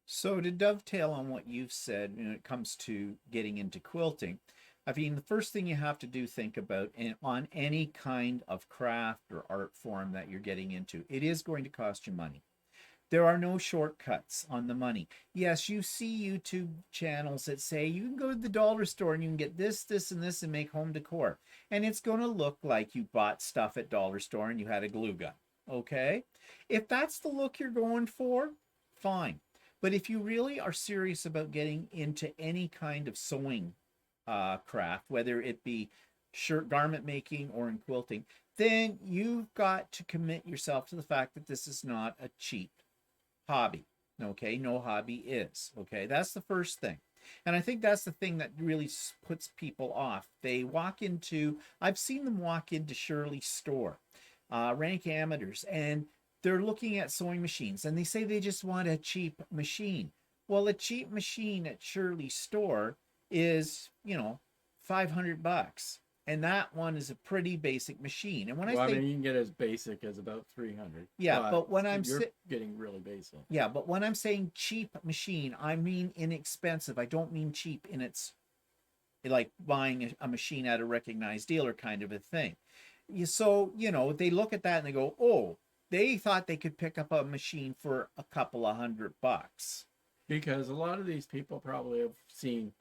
So to dovetail on what you've said when it comes to getting into quilting, I mean, the first thing you have to do think about on any kind of craft or art form that you're getting into, it is going to cost you money. There are no shortcuts on the money. Yes, you see YouTube channels that say you can go to the dollar store and you can get this, this, and this and make home decor. And it's going to look like you bought stuff at dollar store and you had a glue gun. Okay? If that's the look you're going for, fine. But if you really are serious about getting into any kind of sewing craft, whether it be shirt garment making or in quilting, then you've got to commit yourself to the fact that this is not a cheap hobby. Okay, no hobby is. Okay, that's the first thing. And I think that's the thing that really puts people off. They walk into, I've seen them walk into Shirley's store, rank amateurs, and they're looking at sewing machines and they say they just want a cheap machine. Well, a cheap machine at Shirley's store is, 500 bucks. And that one is a pretty basic machine. And when Well, I I say, mean, you can get as basic as about 300. yeah, but when you're getting really basic. yeah, but when I'm saying cheap machine, I mean inexpensive. I don't mean cheap in its like buying a machine at a recognized dealer kind of a thing. So, they look at that and they go, oh, they thought they could pick up a machine for a couple of $100. Because a lot of these people probably have seen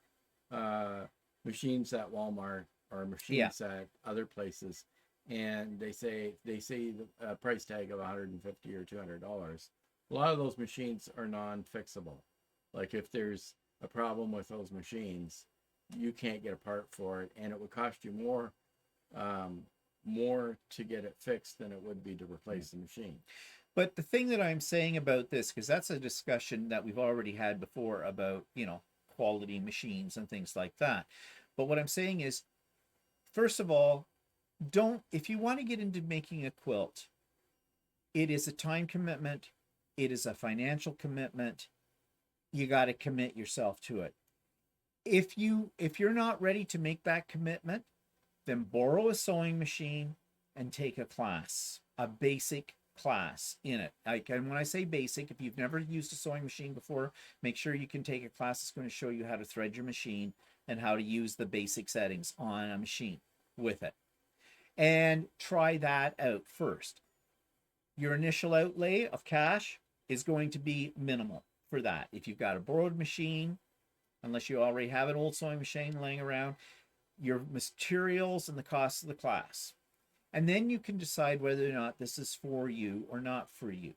uh, machines at Walmart or Yeah. machines at other places, and they see the price tag of 150 or $200. A lot of those machines are non-fixable. Like, if there's a problem with those machines, you can't get a part for it, and it would cost you more to get it fixed than it would be to replace the machine. But the thing that I'm saying about this, because that's a discussion that we've already had before about, quality machines and things like that. But what I'm saying is, first of all, if you want to get into making a quilt, it is a time commitment, it is a financial commitment. You got to commit yourself to it. If you're not ready to make that commitment, then borrow a sewing machine and take a class, a basic class in it. And when I say basic, if you've never used a sewing machine before, make sure you can take a class that's going to show you how to thread your machine and how to use the basic settings on a machine with it. And try that out first. Your initial outlay of cash is going to be minimal for that. If you've got a borrowed machine, unless you already have an old sewing machine laying around, your materials and the cost of the class. And then you can decide whether or not this is for you or not for you.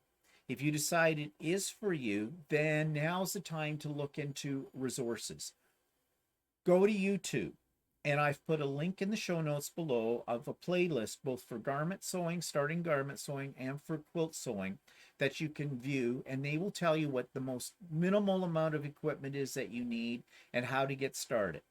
If you decide it is for you, then now's the time to look into resources. Go to YouTube, and I've put a link in the show notes below of a playlist both for garment sewing, starting garment sewing, and for quilt sewing that you can view, and they will tell you what the most minimal amount of equipment is that you need and how to get started.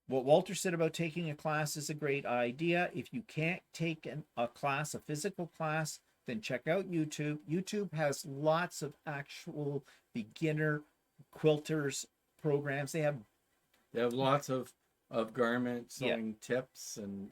What Walter said about taking a class is a great idea. If you can't take a class, a physical class, then check out YouTube. YouTube has lots of actual beginner quilters programs. They have lots of garment sewing tips, and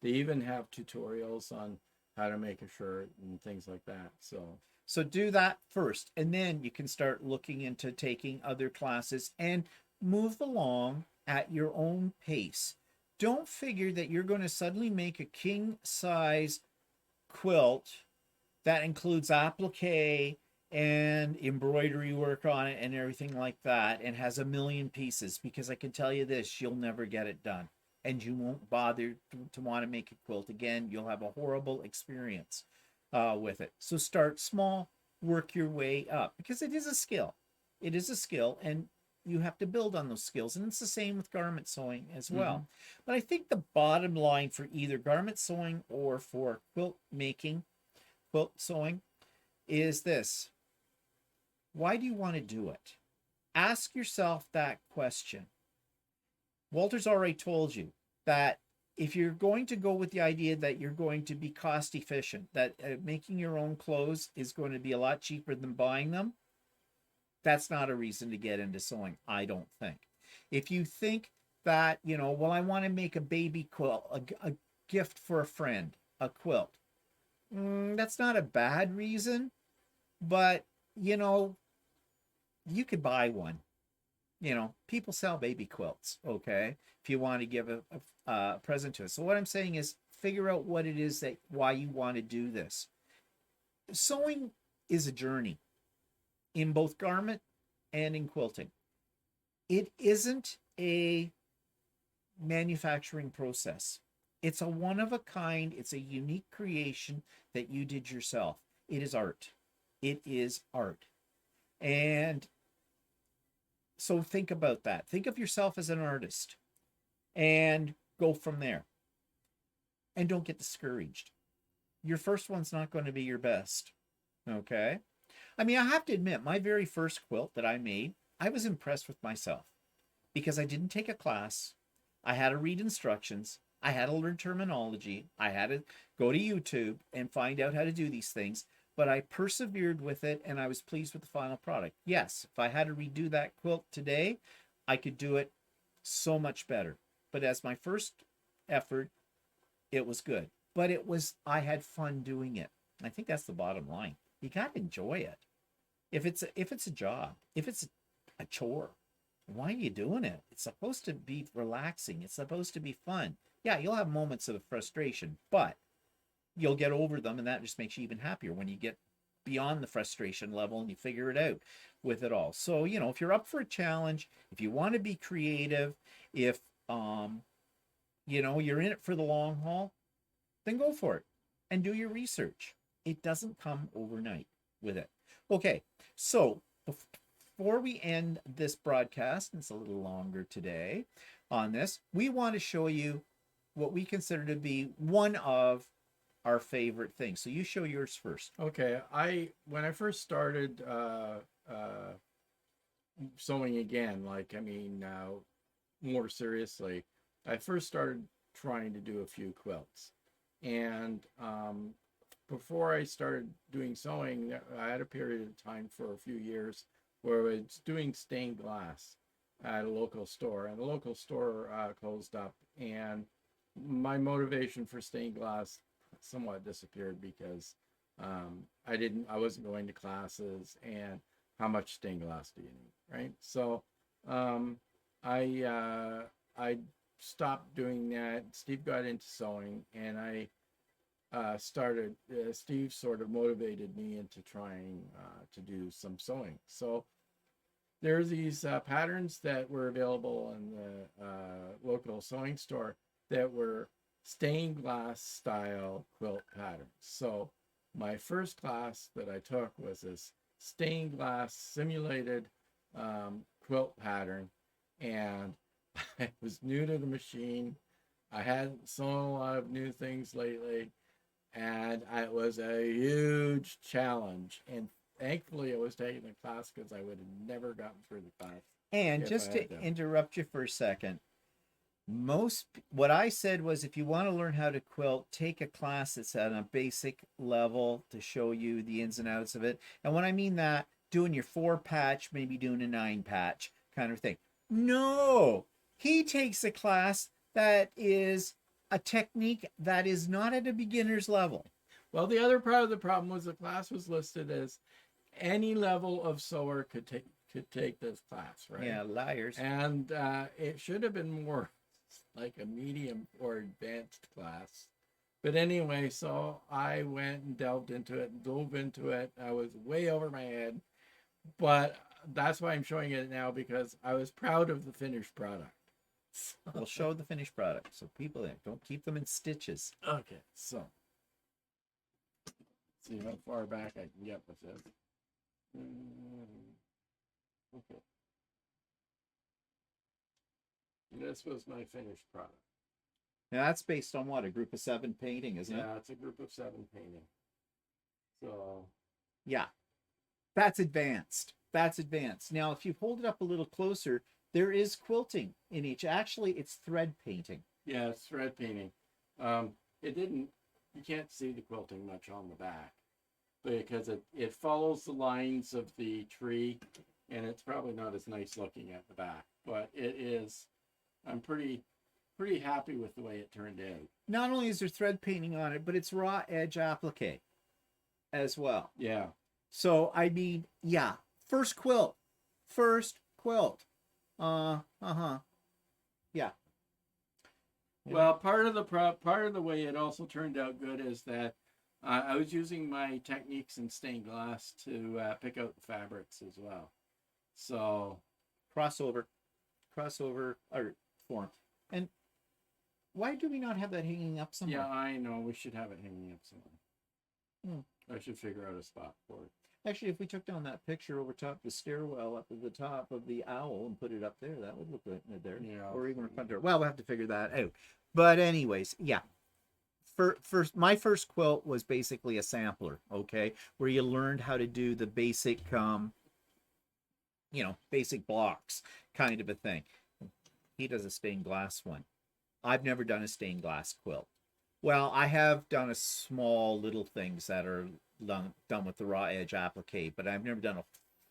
they even have tutorials on how to make a shirt and things like that. So do that first, and then you can start looking into taking other classes and move along at your own pace. Don't figure that you're going to suddenly make a king size quilt that includes applique and embroidery work on it and everything like that and has a million pieces, because I can tell you this, you'll never get it done, and you won't bother to want to make a quilt again. You'll have a horrible experience with it. So start small, work your way up, because it is a skill. It is a skill, and you have to build on those skills. And it's the same with garment sewing as well. But I think the bottom line for either garment sewing or for quilt making, quilt sewing, is this: why do you want to do it? Ask yourself that question. Walter's already told you that if you're going to go with the idea that you're going to be cost efficient, that making your own clothes is going to be a lot cheaper than buying them, that's not a reason to get into sewing, I don't think. If you think that, well, I want to make a baby quilt, a gift for a friend, a quilt, that's not a bad reason, but, you could buy one. People sell baby quilts, okay, if you want to give a present to us. So what I'm saying is figure out what it is why you want to do this. Sewing is a journey in both garment and in quilting. It isn't a manufacturing process. It's a one of a kind. It's a unique creation that you did yourself. It is art. It is art. And so think about that. Think of yourself as an artist and go from there. And don't get discouraged. Your first one's not going to be your best. Okay? I mean, I have to admit, my very first quilt that I made, I was impressed with myself because I didn't take a class. I had to read instructions. I had to learn terminology. I had to go to YouTube and find out how to do these things. But I persevered with it, and I was pleased with the final product. Yes, if I had to redo that quilt today, I could do it so much better. But as my first effort, it was good. But I had fun doing it. I think that's the bottom line. You got to enjoy it. If it's a job, if it's a chore, why are you doing it? It's supposed to be relaxing. It's supposed to be fun. Yeah, you'll have moments of frustration, but you'll get over them, and that just makes you even happier when you get beyond the frustration level and you figure it out with it all. So, if you're up for a challenge, if you want to be creative, if you're in it for the long haul, then go for it and do your research. It doesn't come overnight with it. Okay, so before we end this broadcast, and it's a little longer today on this, we want to show you what we consider to be one of our favorite things. So you show yours first. Okay, when I first started sewing again, more seriously, I first started trying to do a few quilts, and before I started doing sewing, I had a period of time for a few years where I was doing stained glass at a local store, and the local store closed up, and my motivation for stained glass somewhat disappeared because I wasn't going to classes, and how much stained glass do you need, right? So I stopped doing that. Steve got into sewing, and I started. Steve sort of motivated me into trying to do some sewing. So there's these patterns that were available in the local sewing store that were stained glass style quilt patterns. So my first class that I took was this stained glass simulated quilt pattern, and I was new to the machine. I hadn't sewn a lot of new things lately, and it was a huge challenge. And thankfully, I was taking the class because I would have never gotten through the class. And just to interrupt you for a second, what I said was, if you want to learn how to quilt, take a class that's at a basic level to show you the ins and outs of it. And when I mean that, doing your 4-patch, maybe doing a 9-patch kind of thing. No, he takes a class that is a technique that is not at a beginner's level. Well, the other part of the problem was the class was listed as any level of sewer could take this class, right? Yeah, liars. And it should have been more like a medium or advanced class. But anyway, so I went and delved into it and dove into it. I was way over my head, but that's why I'm showing it now, because I was proud of the finished product. We'll show the finished product so people don't keep them in stitches. Okay, so see how far back I can get with this. Okay. And this was my finished product. Now that's based on what? A group of 7 painting, isn't it? Yeah, it's a group of 7 painting. So yeah, that's advanced. That's advanced. Now, if you hold it up a little closer, there is quilting in each. Actually, it's thread painting. Yeah, it's thread painting. You can't see the quilting much on the back, because it follows the lines of the tree, and it's probably not as nice looking at the back, but it is. I'm pretty happy with the way it turned out. Not only is there thread painting on it, but it's raw edge applique as well. Yeah. So I mean, yeah, first quilt. Yeah. Well, part of the way it also turned out good is that I was using my techniques in stained glass to pick out the fabrics as well. So crossover art form. And why do we not have that hanging up somewhere? Yeah, I know. We should have it hanging up somewhere. I should figure out a spot for it. Actually, if we took down that picture over top the stairwell up at the top of the owl and put it up there, that would look good there. Yeah. Or even a front door. Well, we'll have to figure that out. But anyways, yeah. My first quilt was basically a sampler, okay, where you learned how to do the basic, basic blocks kind of a thing. He does a stained glass one. I've never done a stained glass quilt. Well, I have done a small little things that are done with the raw edge applique, but I've never done a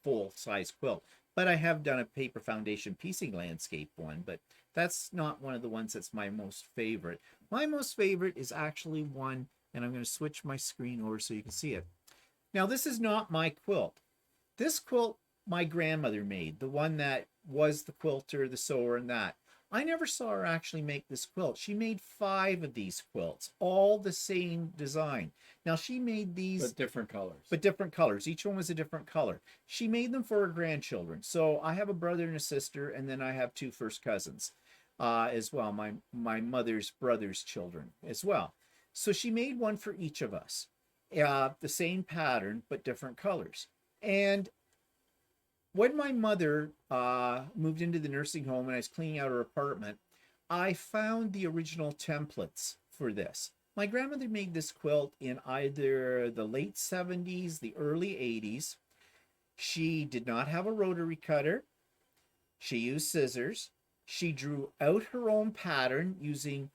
full size quilt. But I have done a paper foundation piecing landscape one, but that's not one of the ones that's my most favorite. My most favorite is actually one, and I'm going to switch my screen over so you can see it. Now, this is not my quilt. This quilt my grandmother made, the one that was the quilter, the sewer, and that. I never saw her actually make this quilt. She made 5 of these quilts, all the same design. Now, she made these... But different colors. But different colors. Each one was a different color. She made them for her grandchildren. So I have a brother and a sister, and then I have 2 first cousins as well, my mother's brother's children as well. So she made one for each of us. The same pattern, but different colors. And when my mother moved into the nursing home and I was cleaning out her apartment, I found the original templates for this. My grandmother made this quilt in either the late 70s, the early 80s. She did not have a rotary cutter. She used scissors. She drew out her own pattern using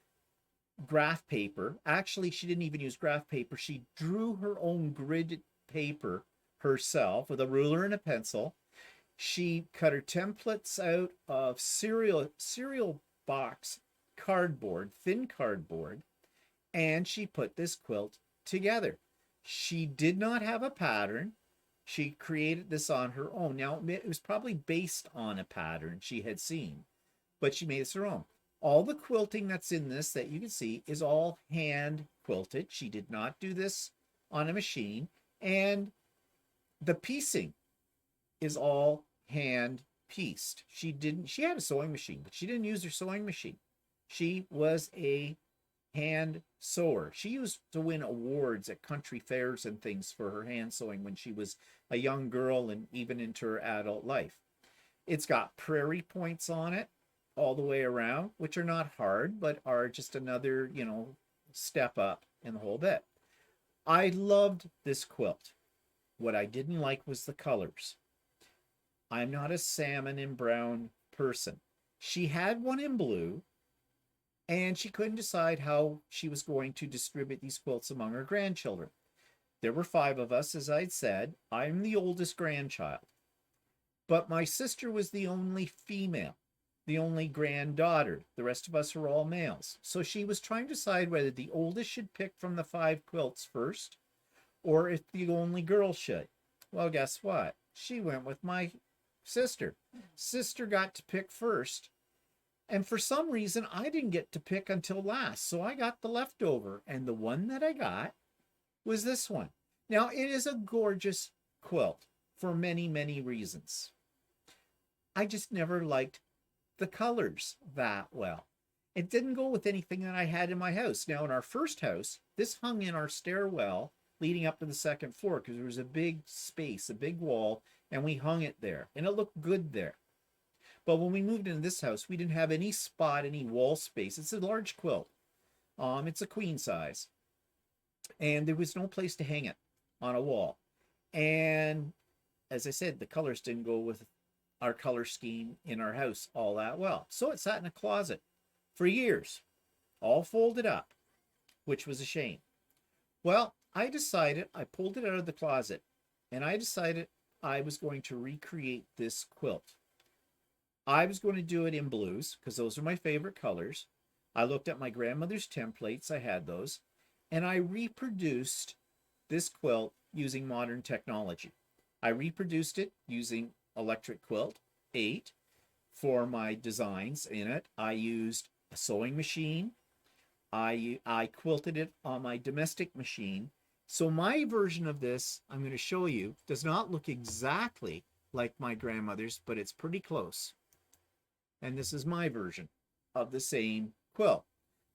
graph paper. Actually, she didn't even use graph paper. She drew her own grid paper herself with a ruler and a pencil. She cut her templates out of cereal box cardboard, thin cardboard, and she put this quilt together. She did not have a pattern. She created this on her own. Now, it was probably based on a pattern she had seen, but she made this her own. All the quilting that's in this that you can see is all hand quilted. She did not do this on a machine. And the piecing is all hand pieced. She had a sewing machine, but she didn't use her sewing machine. She was a hand sewer. She used to win awards at country fairs and things for her hand sewing when she was a young girl and even into her adult life. It's got prairie points on it all the way around, which are not hard, but are just another, step up in the whole bit. I loved this quilt. What I didn't like was the colors. I'm not a salmon and brown person. She had one in blue, and she couldn't decide how she was going to distribute these quilts among her grandchildren. There were 5 of us, as I'd said. I'm the oldest grandchild. But my sister was the only female, the only granddaughter. The rest of us are all males. So she was trying to decide whether the oldest should pick from the 5 quilts first, or if the only girl should. Well, guess what? She went with my sister. Sister got to pick first. And for some reason, I didn't get to pick until last. So I got the leftover. And the one that I got was this one. Now, it is a gorgeous quilt for many, many reasons. I just never liked the colors that well. It didn't go with anything that I had in my house. Now, in our first house, this hung in our stairwell leading up to the second floor because there was a big space, a big wall, and we hung it there. And it looked good there. But when we moved into this house, we didn't have any spot, any wall space. It's a large quilt. It's a queen size. And there was no place to hang it on a wall. And as I said, the colors didn't go with our color scheme in our house all that well. So it sat in a closet for years, all folded up, which was a shame. Well, I pulled it out of the closet, and I decided I was going to recreate this quilt. I was going to do it in blues because those are my favorite colors. I looked at my grandmother's templates. I had those. And I reproduced this quilt using modern technology. I reproduced it using Electric Quilt 8 for my designs in it. I used a sewing machine. I quilted it on my domestic machine. So my version of this, I'm going to show you, does not look exactly like my grandmother's, but it's pretty close. And this is my version of the same quilt.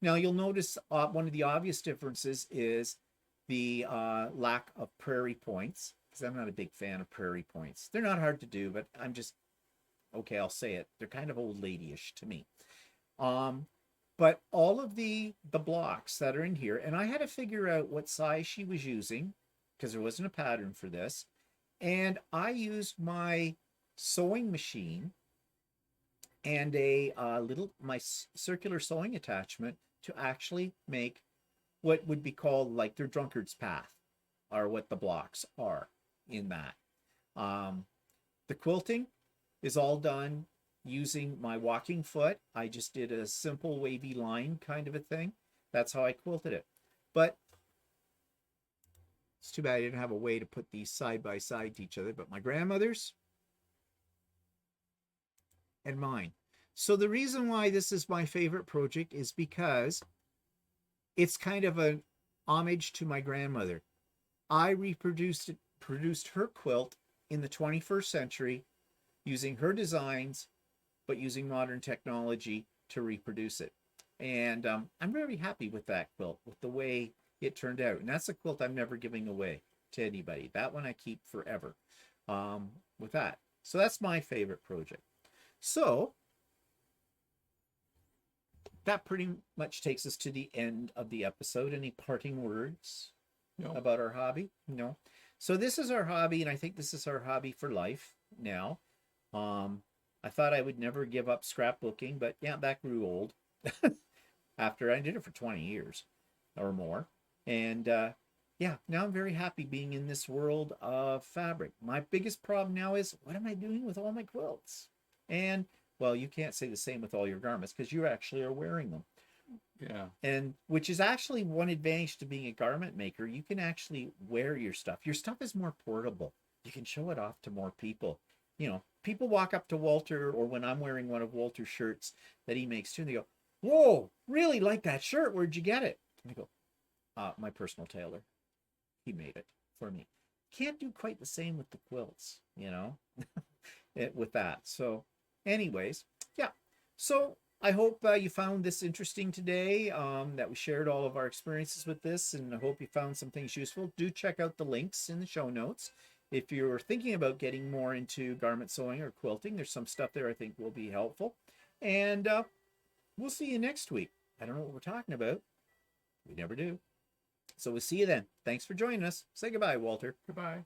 Now you'll notice one of the obvious differences is the lack of prairie points, because I'm not a big fan of prairie points. They're not hard to do, but I'm just, okay, I'll say it. They're kind of old lady-ish to me. But all of the blocks that are in here, and I had to figure out what size she was using, because there wasn't a pattern for this. And I used my sewing machine and my circular sewing attachment to actually make what would be called like their drunkard's path, or what the blocks are in that. The quilting is all done using my walking foot. I just did a simple wavy line kind of a thing. That's how I quilted it. But it's too bad I didn't have a way to put these side by side to each other, but my grandmother's and mine. So the reason why this is my favorite project is because it's kind of an homage to my grandmother. I produced her quilt in the 21st century using her designs, but using modern technology to reproduce it. And I'm very happy with that quilt, with the way it turned out. And that's a quilt I'm never giving away to anybody. That one I keep forever with that. So that's my favorite project. So that pretty much takes us to the end of the episode. Any parting words about our hobby? No. So this is our hobby, and I think this is our hobby for life now. I thought I would never give up scrapbooking, but yeah, that grew old after I did it for 20 years or more. And yeah, now I'm very happy being in this world of fabric. My biggest problem now is, what am I doing with all my quilts? And well, you can't say the same with all your garments because you actually are wearing them. Yeah. And which is actually one advantage to being a garment maker. You can actually wear your stuff. Your stuff is more portable. You can show it off to more people. You know, people walk up to Walter, or when I'm wearing one of Walter's shirts that he makes too, and they go, "Whoa, really like that shirt. Where'd you get it?" And I go, my personal tailor. He made it for me. Can't do quite the same with the quilts, you know, with that. So, anyways, yeah. So I hope you found this interesting today, that we shared all of our experiences with this, and I hope you found some things useful. Do check out the links in the show notes. If you're thinking about getting more into garment sewing or quilting, there's some stuff there I think will be helpful. And we'll see you next week. I don't know what we're talking about. We never do. So we'll see you then. Thanks for joining us. Say goodbye, Walter. Goodbye.